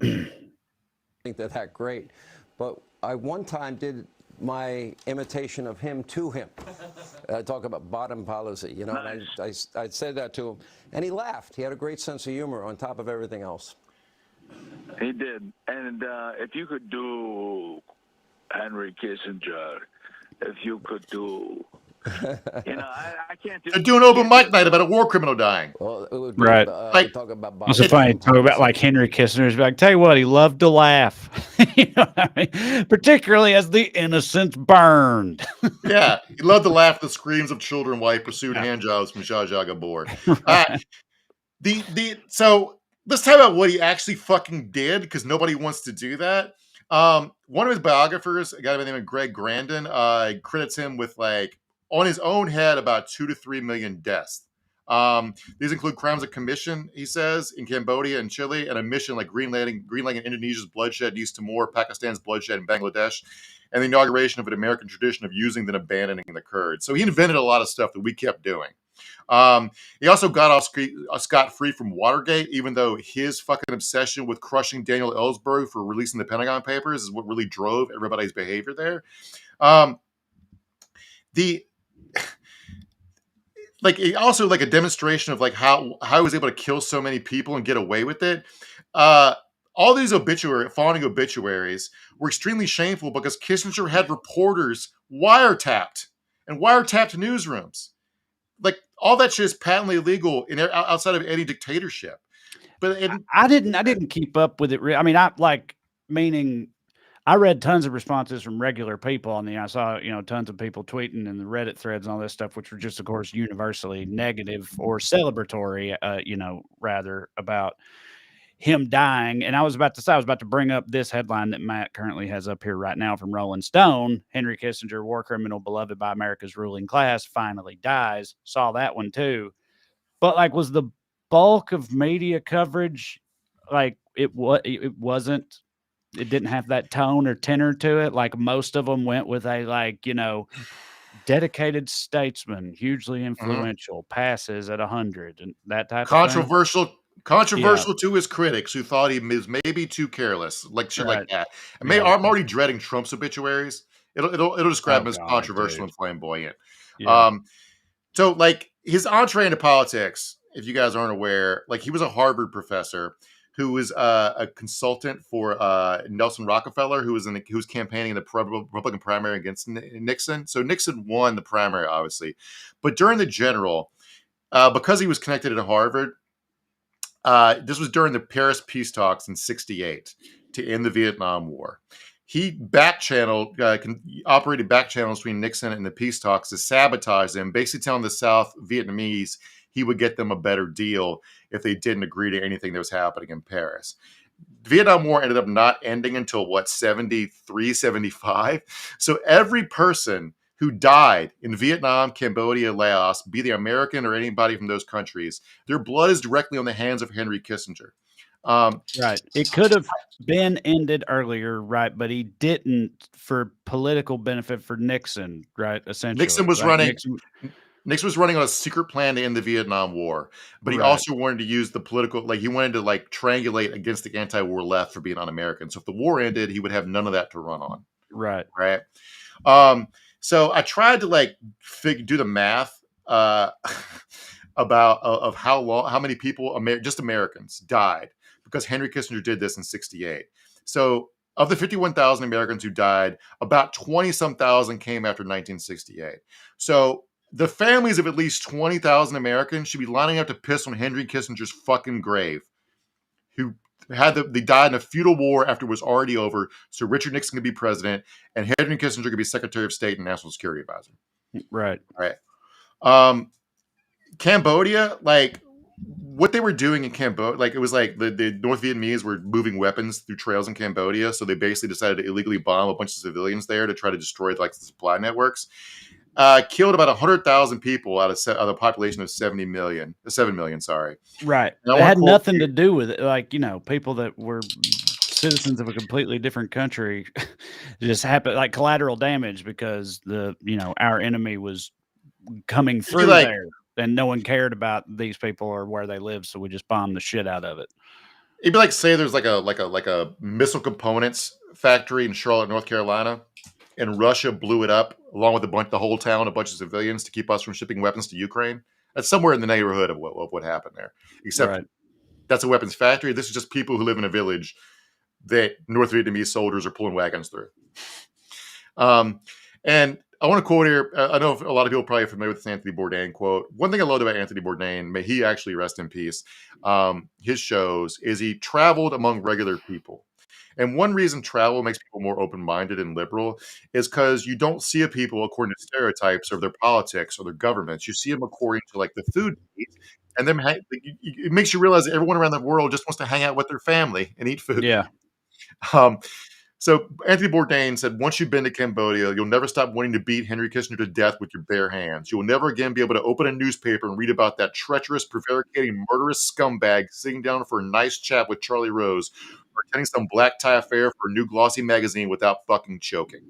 think they're that great. But I one time did my imitation of him to him. Talk about bottom policy, you know. Nice. And I said that to him, and he laughed. He had a great sense of humor on top of everything else. He did. And if you could do Henry Kissinger, if you could do, I can't do. They're doing open mic night about a war criminal dying. Well, it would be, right. Talk about it's funny. Talk about like Henry Kissinger's like, tell you what, he loved to laugh. You know what I mean? Particularly as the innocents burned. Yeah, he loved to laugh at the screams of children while he pursued hand jobs from Zsa Zsa Gabor. So let's talk about what he actually fucking did, because nobody wants to do that. One of his biographers, a guy by the name of Greg Grandin, credits him with like on his own head about 2 to 3 million deaths These include crimes of commission, he says, in Cambodia and Chile, and a mission like greenlighting Indonesia's bloodshed in East Timor, Pakistan's bloodshed in Bangladesh, and the inauguration of an American tradition of using then abandoning the Kurds. So he invented a lot of stuff that we kept doing. He also got off scot-free from Watergate, even though his fucking obsession with crushing Daniel Ellsberg for releasing the Pentagon Papers is what really drove everybody's behavior there. Also like a demonstration of like how he was able to kill so many people and get away with it. All these fawning obituaries were extremely shameful because Kissinger had reporters wiretapped newsrooms. Like all that shit is patently illegal outside of any dictatorship. But I didn't keep up with it. I mean, I read tons of responses from regular people I saw, tons of people tweeting in the Reddit threads and all this stuff, which were just, of course, universally negative or celebratory, rather about him dying. And I was about to bring up this headline that Matt currently has up here right now from Rolling Stone. Henry Kissinger, war criminal beloved by America's ruling class, finally dies. Saw that one too. But like, was the bulk of media coverage like it didn't have that tone or tenor to it? Like most of them went with a dedicated statesman, hugely influential, passes at 100 and that type of thing. Controversial to his critics who thought he was maybe too careless, like shit like that. And I'm already dreading Trump's obituaries. It'll describe him as controversial and flamboyant. Yeah. So like his entree into politics, if you guys aren't aware, like he was a Harvard professor who was a consultant for Nelson Rockefeller, who was campaigning in the Republican primary against Nixon. So Nixon won the primary, obviously, but during the general, because he was connected to Harvard. This was during the Paris peace talks in '68 to end the Vietnam War. He operated back channels between Nixon and the peace talks to sabotage them, basically telling the South Vietnamese he would get them a better deal if they didn't agree to anything that was happening in Paris. The Vietnam War ended up not ending until 73, 75. So every person who died in Vietnam, Cambodia, Laos, be they American or anybody from those countries, their blood is directly on the hands of Henry Kissinger. Right. It could have been ended earlier, right? But he didn't for political benefit for Nixon, right? Essentially. Nixon was running on a secret plan to end the Vietnam War, but he also wanted to use the political, he wanted to triangulate against the anti-war left for being un-American. So if the war ended, he would have none of that to run on. Right. Right. So I tried to do the math about how many people, just Americans, died because Henry Kissinger did this in '68. So of the 51,000 Americans who died, about 20-some thousand came after 1968. So the families of at least 20,000 Americans should be lining up to piss on Henry Kissinger's fucking grave, they died in a feudal war after it was already over, so Richard Nixon could be president, and Henry Kissinger could be Secretary of State and National Security Advisor. Right. Cambodia, what they were doing in Cambodia, it was the North Vietnamese were moving weapons through trails in Cambodia, so they basically decided to illegally bomb a bunch of civilians there to try to destroy the supply networks. Killed about 100,000 people out of a population of 7 million. Sorry. Right. It had nothing to do with it. People that were citizens of a completely different country just happened collateral damage because our enemy was coming through there and no one cared about these people or where they lived. So we just bombed the shit out of it. It'd be say there's a missile components factory in Charlotte, North Carolina. And Russia blew it up along with the whole town, a bunch of civilians to keep us from shipping weapons to Ukraine. That's somewhere in the neighborhood of what happened there. Except that's a weapons factory. This is just people who live in a village that North Vietnamese soldiers are pulling wagons through. And I want to quote here. I know a lot of people are probably familiar with this Anthony Bourdain quote. One thing I loved about Anthony Bourdain, may he actually rest in peace, his shows, is he traveled among regular people. And one reason travel makes people more open-minded and liberal is because you don't see people according to stereotypes of their politics or their governments. You see them according to the food they eat, and then it makes you realize that everyone around the world just wants to hang out with their family and eat food. Yeah. So Anthony Bourdain said, once you've been to Cambodia, you'll never stop wanting to beat Henry Kissinger to death with your bare hands. You will never again be able to open a newspaper and read about that treacherous, prevaricating, murderous scumbag sitting down for a nice chat with Charlie Rose or attending some black tie affair for a new glossy magazine without fucking choking.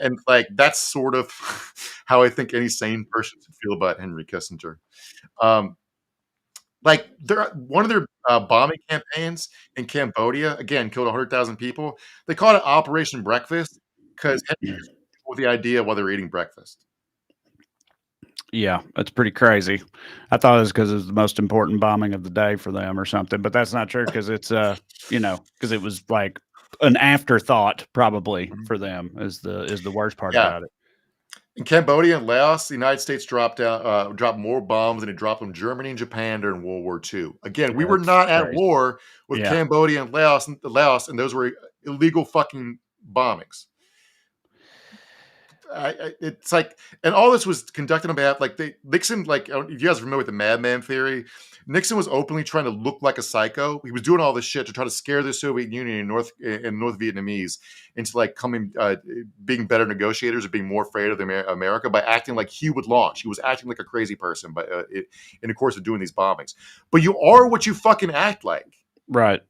And like that's sort of how I think any sane person should feel about Henry Kissinger. Like one of their bombing campaigns in Cambodia, again, killed 100,000 people. They called it Operation Breakfast because with the idea while they were eating breakfast. Yeah, that's pretty crazy. I thought it was because it was the most important bombing of the day for them or something, but that's not true because it's because it was like an afterthought probably for them is the worst part about it. In Cambodia and Laos, the United States dropped more bombs than it dropped on Germany and Japan during World War II. Again, we were not at war with Cambodia and Laos, and those were illegal fucking bombings. It's like, and all this was conducted on behalf, Nixon, if you guys remember with the madman theory, Nixon was openly trying to look like a psycho. He was doing all this shit to try to scare the Soviet Union and North Vietnamese into being better negotiators or being more afraid of America by acting like he would launch. He was acting like a crazy person, but in the course of doing these bombings. But you are what you fucking act like, right?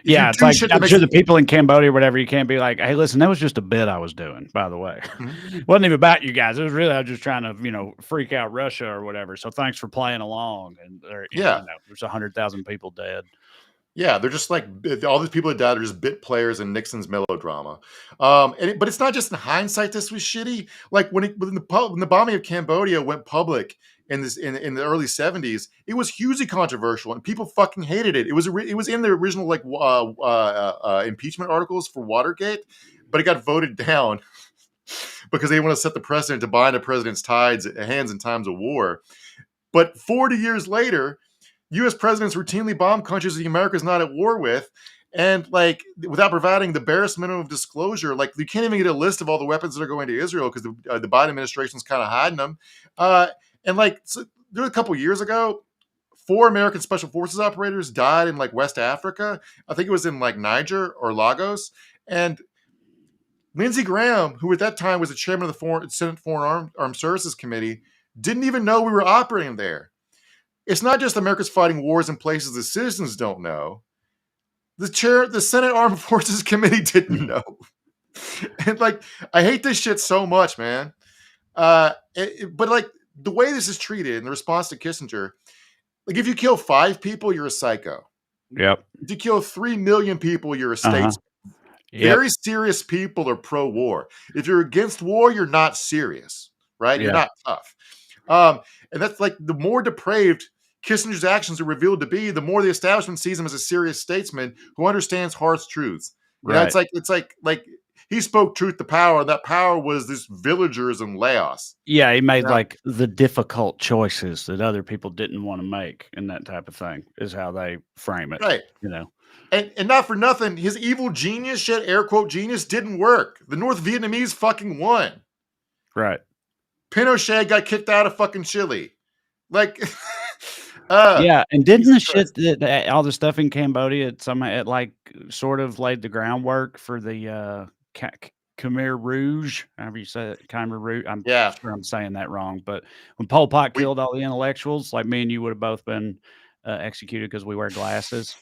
Yeah, it's like I'm sure the people in Cambodia or whatever, you can't be like, hey, listen, that was just a bit I was doing, by the way. It wasn't even about you guys. It was really, I was just trying to, freak out Russia or whatever. So thanks for playing along. And there's 100,000 people dead. Yeah, they're just like all these people that died are just bit players in Nixon's melodrama. But it's not just in hindsight this was shitty. Like when the bombing of Cambodia went public in the early 70s, it was hugely controversial and people fucking hated it. It was in the original impeachment articles for Watergate, but it got voted down because they want to set the precedent to bind a president's hands in times of war. But 40 years later, U.S. presidents routinely bomb countries the America is not at war with, and without providing the barest minimum of disclosure. Like you can't even get a list of all the weapons that are going to Israel because the Biden administration is kind of hiding them. So there a couple years ago, 4 American Special Forces operators died in West Africa. I think it was in Niger or Lagos, and Lindsey Graham, who at that time was the chairman of the Senate Foreign Armed Services Committee, didn't even know we were operating there. It's not just America's fighting wars in places the citizens don't know. The Senate Armed Forces Committee didn't know. And I hate this shit so much, man. But the way this is treated in the response to Kissinger, if you kill 5 people, you're a psycho. Yep. If you kill 3 million people, you're a statesman. Yep. Very serious people are pro-war. If you're against war, you're not serious, right? You're not tough. And that's the more depraved Kissinger's actions are revealed to be, the more the establishment sees him as a serious statesman who understands harsh truths. Right. It's like he spoke truth to power, and that power was this villagers in Laos. Yeah, he made the difficult choices that other people didn't want to make, and that type of thing is how they frame it. Right. And not for nothing, his evil genius shit, air quote genius, didn't work. The North Vietnamese fucking won. Right. Pinochet got kicked out of fucking Chile. And didn't the shit that all the stuff in Cambodia it sort of laid the groundwork for the Khmer Rouge, however you say it, Khmer Rouge. I'm sure I'm saying that wrong, but when Pol Pot killed all the intellectuals, me and you would have both been executed because we wear glasses.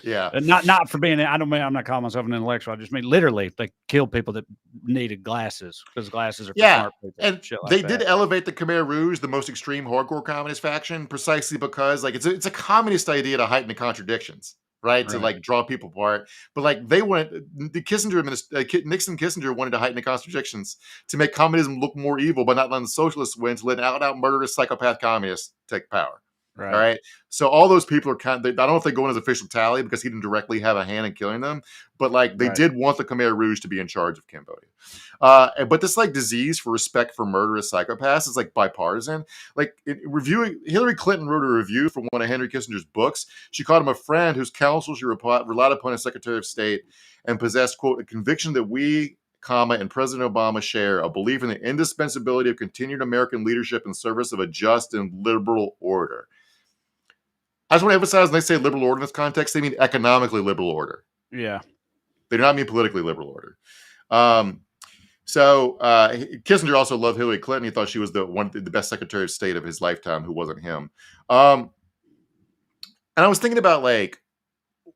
Yeah, not for being. I'm not calling myself an intellectual. I just mean literally they killed people that needed glasses because glasses are for smart people. And they did elevate the Khmer Rouge, the most extreme hardcore communist faction, precisely because it's a communist idea to heighten the contradictions, right? To draw people apart. But they wanted the Nixon Kissinger wanted to heighten the contradictions to make communism look more evil, but not letting the socialists win, to let out murderous psychopath communists take power. Right. All right. So all those people are I don't know if they go in his official tally because he didn't directly have a hand in killing them, but they did want the Khmer Rouge to be in charge of Cambodia. But this disease for respect for murderous psychopaths is bipartisan. Hillary Clinton wrote a review for one of Henry Kissinger's books. She called him a friend whose counsel she relied upon as Secretary of State and possessed, quote, a conviction that we, and President Obama share, a belief in the indispensability of continued American leadership in service of a just and liberal order. I just want to emphasize when they say liberal order in this context, they mean economically liberal order. Yeah. They do not mean politically liberal order. So Kissinger also loved Hillary Clinton. He thought she was the best Secretary of State of his lifetime, who wasn't him. And I was thinking about like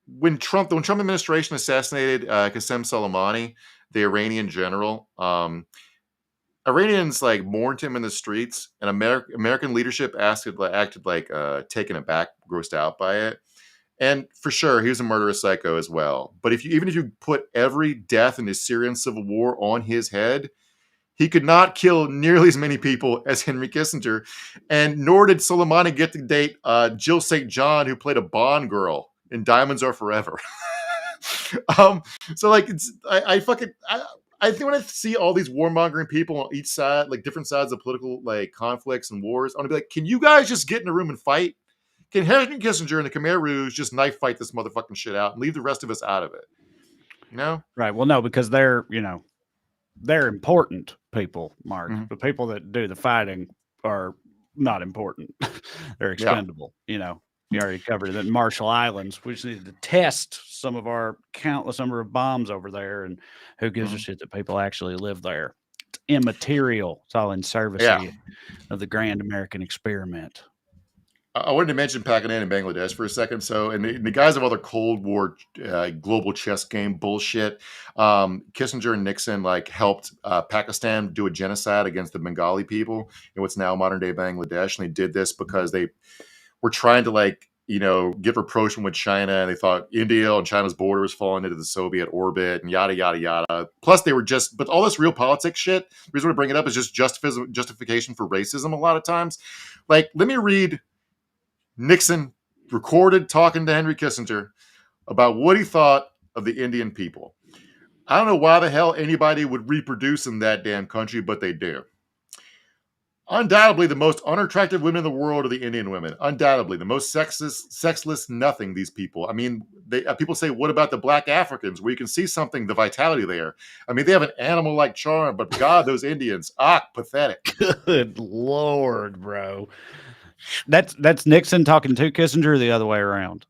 when Trump administration assassinated Qasem Soleimani, the Iranian general. Iranians like mourned him in the streets, and American leadership acted like taken aback, grossed out by it. And for sure, he was a murderous psycho as well. But even if you put every death in the Syrian civil war on his head, he could not kill nearly as many people as Henry Kissinger. And nor did Soleimani get to date Jill St. John, who played a Bond girl in Diamonds Are Forever. So like, I think when I see all these warmongering people on each side, like different sides of political like conflicts and wars, I want to be like, can you guys just get in a room and fight? Can Henry Kissinger and the Khmer Rouge just knife fight this motherfucking shit out and leave the rest of us out of it? You know? Right. Well, no, because they're important people, Mark. Mm-hmm. The people that do the fighting are not important. They're expendable. Yeah. You know, you already covered it. In Marshall Islands, we just needed to test some of our countless number of bombs over there, and who gives a shit that people actually live there? It's immaterial. It's all in service of the grand American experiment. I wanted to mention Pakistan and Bangladesh for a second. So, in the guise of other Cold War global chess game bullshit, Kissinger and Nixon like helped Pakistan do a genocide against the Bengali people in what's now modern day Bangladesh, and they did this because they were trying to like get rapprochement with China, and they thought India and China's border was falling into the Soviet orbit, and yada yada yada. Plus, they were but all this real politics shit. The reason I bring it up is just justification for racism. A lot of times, like let me read Nixon recorded talking to Henry Kissinger about what he thought of the Indian people. I don't know why the hell anybody would reproduce in that damn country, but they do. Undoubtedly, the most unattractive women in the world are the Indian women. Undoubtedly, the most sexless, nothing, these people. I mean, people say, what about the black Africans? Where you can see something, the vitality there. I mean, they have an animal-like charm, but God, those Indians, pathetic. Good Lord, bro. That's Nixon talking to Kissinger or the other way around?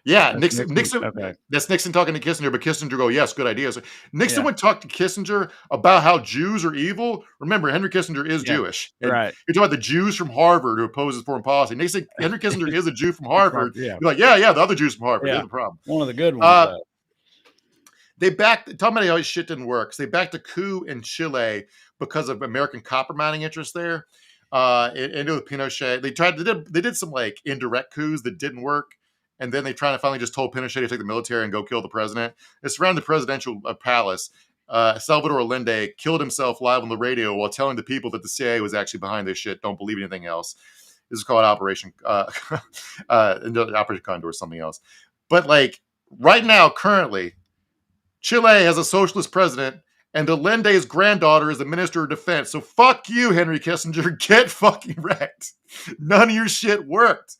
Yeah, Nixon. Okay. That's Nixon talking to Kissinger, but Kissinger go, yes, good idea. So Nixon would talk to Kissinger about how Jews are evil. Remember, Henry Kissinger is Jewish. Right. You're talking about the Jews from Harvard who opposes foreign policy. Nixon, Henry Kissinger is a Jew from Harvard. Yeah. You're like, yeah, the other Jews from Harvard. They're the problem. One of the good ones. They talking about how his shit didn't work. So they backed a coup in Chile because of American copper mining interests there. Into with Pinochet. They did some like indirect coups that didn't work. And then they finally just told Pinochet to take the military and go kill the president. It's around the presidential palace. Salvador Allende killed himself live on the radio while telling the people that the CIA was actually behind this shit. Don't believe anything else. This is called Operation Condor or something else. But like right now, currently, Chile has a socialist president, and Allende's granddaughter is the Minister of Defense. So fuck you, Henry Kissinger. Get fucking wrecked. None of your shit worked.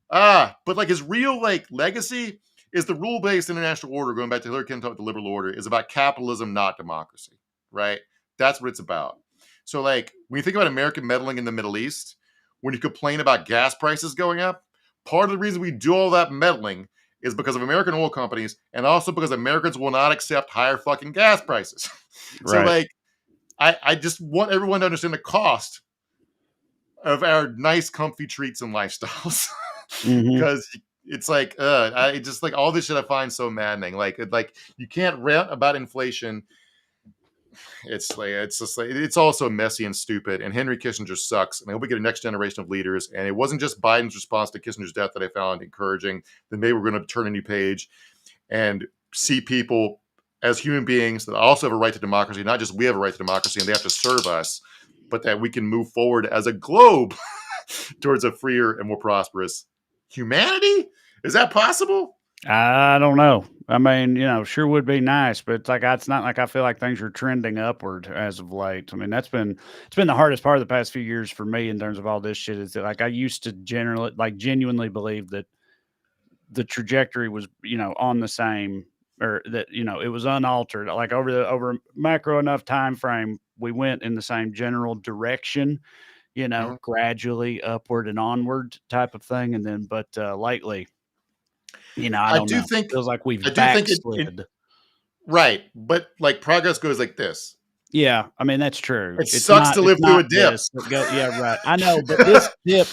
But like his real like legacy is the rule-based international order, going back to Hillary Clinton talking about the liberal order, is about capitalism, not democracy, right? That's what it's about. So like when you think about American meddling in the Middle East, when you complain about gas prices going up, part of the reason we do all that meddling is because of American oil companies, and also because Americans will not accept higher fucking gas prices. So like, I just want everyone to understand the cost of our nice, comfy treats and lifestyles. Because it's like, I just like all this shit I find so maddening. Like you can't rant about inflation. It's also messy and stupid. And Henry Kissinger sucks. And I hope we get a next generation of leaders. And it wasn't just Biden's response to Kissinger's death that I found encouraging. Then maybe we're going to turn a new page and see people as human beings that also have a right to democracy. Not just we have a right to democracy and they have to serve us, but that we can move forward as a globe towards a freer and more prosperous humanity. Is that possible? I don't know. I mean, sure would be nice, but it's not like I feel like things are trending upward as of late. I mean, it's been the hardest part of the past few years for me in terms of all this shit. Is that like I used to genuinely believe that the trajectory was, on the same, or that, it was unaltered. Like over a macro enough time frame, we went in the same general direction, gradually upward and onward type of thing. And then, but lately, I don't know. It feels like we've backslid. Right. But like progress goes like this. Yeah, I mean, that's true. It sucks to live through a dip. Yeah, right. I know, but this dip,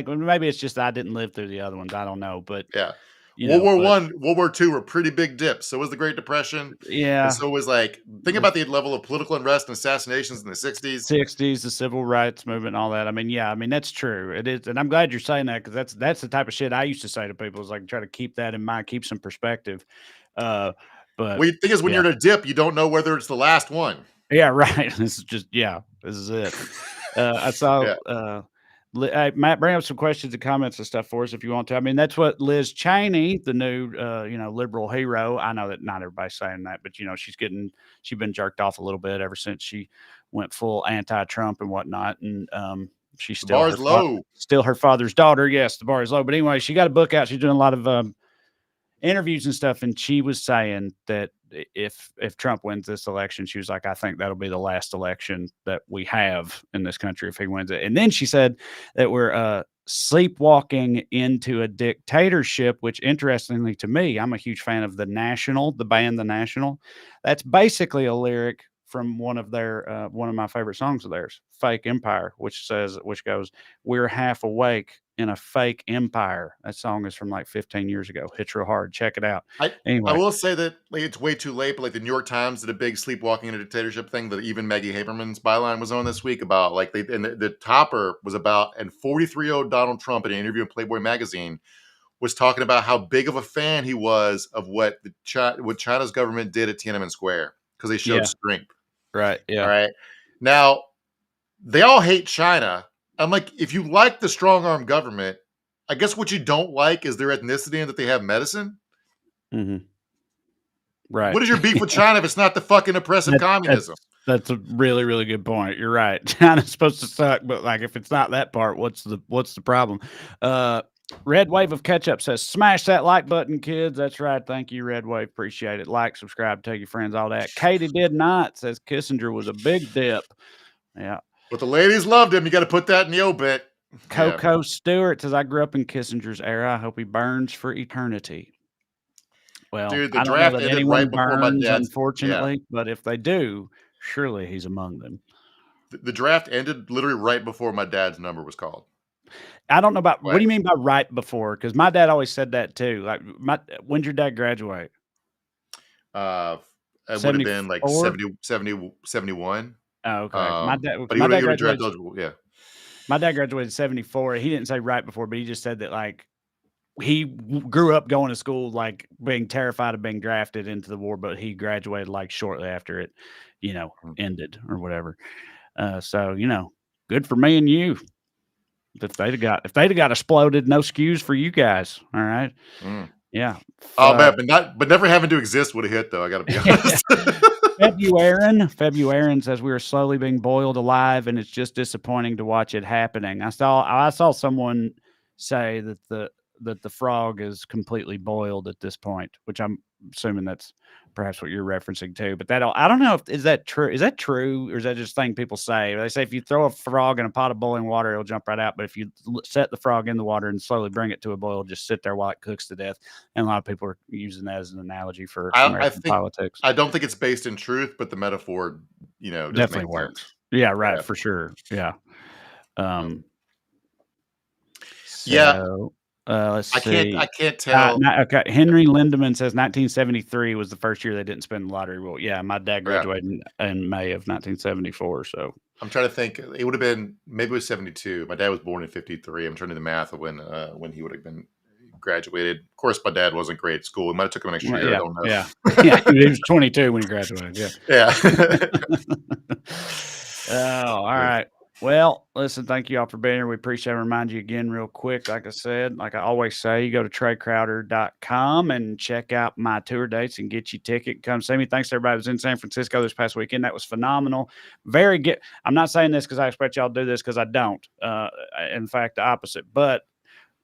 maybe it's just I didn't live through the other ones. I don't know, but Yeah. you World know, War but One, World War Two were pretty big dips. So was the Great Depression. And yeah, so was like, think about the level of political unrest and assassinations in the 60s. 60s, the civil rights movement, and all that. I mean, yeah, I mean that's true. It is, and I'm glad you're saying that because that's the type of shit I used to say to people. Is like try to keep that in mind, keep some perspective. But Well, the thing is, when you're in a dip, you don't know whether it's the last one. Yeah, right. This is just this is it. I saw Matt, bring up some questions and comments and stuff for us if you want to. I mean, that's what Liz Cheney, the new liberal hero. I know that not everybody's saying that, but she's been jerked off a little bit ever since she went full anti-Trump and whatnot. And she's still bar's low. Still her father's daughter. Yes, the bar is low. But anyway, she got a book out. She's doing a lot of interviews and stuff, and she was saying that if Trump wins this election, she was like, I think that'll be the last election that we have in this country if he wins it. And then she said that we're sleepwalking into a dictatorship, which interestingly to me, I'm a huge fan of the band The National. That's basically a lyric from one of my favorite songs of theirs, Fake Empire, which goes, we're half awake in a fake empire. That song is from like 15 years ago. Hits real hard. Check it out. Anyway, I will say that it's way too late, but like the New York Times did a big sleepwalking in a dictatorship thing that even Maggie Haberman's byline was on this week about the topper was about, and 43-year-old Donald Trump in an interview in Playboy magazine was talking about how big of a fan he was of what China's government did at Tiananmen Square because they showed strength. Right. Yeah. All right. Now, they all hate China. I'm like, if you like the strong arm government, I guess what you don't like is their ethnicity and that they have medicine. Mm-hmm. Right. What is your beef with China if it's not the fucking oppressive communism? That's a really, really good point. You're right. China's supposed to suck, but like if it's not that part, what's the problem? Red Wave of Ketchup says, smash that like button, kids. That's right. Thank you, Red Wave. Appreciate it. Like, subscribe, tell your friends, all that. Katie did not says Kissinger was a big dip. Yeah. But the ladies loved him. You got to put that in the obit. Coco Stewart says, I grew up in Kissinger's era. I hope he burns for eternity. Well, dude, the I don't draft know that ended anyone right before burns, my dad's. unfortunately, but if they do, surely he's among them. The draft ended literally right before my dad's number was called. I don't know about what do you mean by right before? Because my dad always said that too. Like, when'd your dad graduate? It would have been like 70, 71. Oh, okay. My dad graduated eligible. Yeah. My dad graduated in 74. He didn't say right before, but he just said that like he grew up going to school, like being terrified of being drafted into the war, but he graduated like shortly after it, ended or whatever. So, good for me and you. If they'd have got exploded, no Skews for you guys. All right. Yeah. Oh man, but never having to exist would have hit though. I got to be honest. February says we are slowly being boiled alive, and it's just disappointing to watch it happening. I saw someone say that the frog is completely boiled at this point, which I'm assuming that's perhaps what you're referencing too. But I don't know is that true? Is that true, or is that just a thing people say? They say if you throw a frog in a pot of boiling water, it'll jump right out. But if you set the frog in the water and slowly bring it to a boil, it'll just sit there while it cooks to death. And a lot of people are using that as an analogy for American politics. I don't think it's based in truth, but the metaphor, definitely works. Sense. Yeah, right, yeah. For sure. Yeah. Let's see. I can't tell. Okay. Henry Lindemann says 1973 was the first year they didn't spend the lottery rule. Yeah, my dad graduated in May of 1974. So I'm trying to think. It would have been maybe it was 72. My dad was born in 53. I'm trying to do the math of when he would have been graduated. Of course, my dad wasn't great at school. It might have took him an extra year. Yeah, I don't know. Yeah, he was 22 when he graduated. Yeah. Oh, all right. Well, listen, thank you all for being here. We appreciate it. Remind you again real quick, like I said, like I always say, you go to TreyCrowder.com and check out my tour dates and get your ticket. Come see me. Thanks to everybody who was in San Francisco this past weekend. That was phenomenal. Very good. I'm not saying this because I expect y'all to do this because I don't. In fact, the opposite. But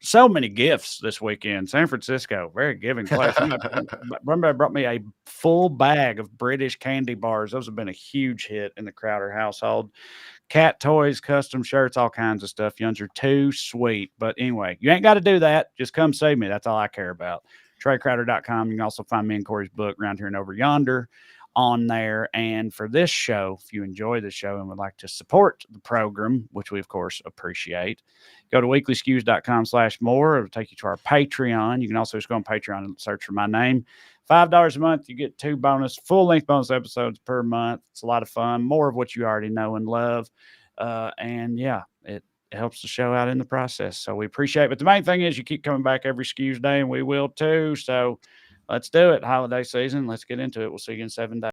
so many gifts this weekend. San Francisco, very giving place. Remember, I brought me a full bag of British candy bars. Those have been a huge hit in the Crowder household. Cat toys, custom shirts, all kinds of stuff. Young's are too sweet. But anyway, you ain't got to do that. Just come see me. That's all I care about. TreyCrowder.com. You can also find me and Corey's book, Round Here and Over Yonder, on there. And for this show, if you enjoy the show and would like to support the program, which we of course appreciate, go to weeklyskews.com/more. It'll take you to our Patreon. You can also just go on Patreon and search for my name. $5 a month, you get 2 full-length bonus episodes per month. It's a lot of fun, more of what you already know and love. And yeah, it helps the show out in the process. So we appreciate it. But the main thing is you keep coming back every Skews day, and we will too. So let's do it. Holiday season. Let's get into it. We'll see you in 7 days.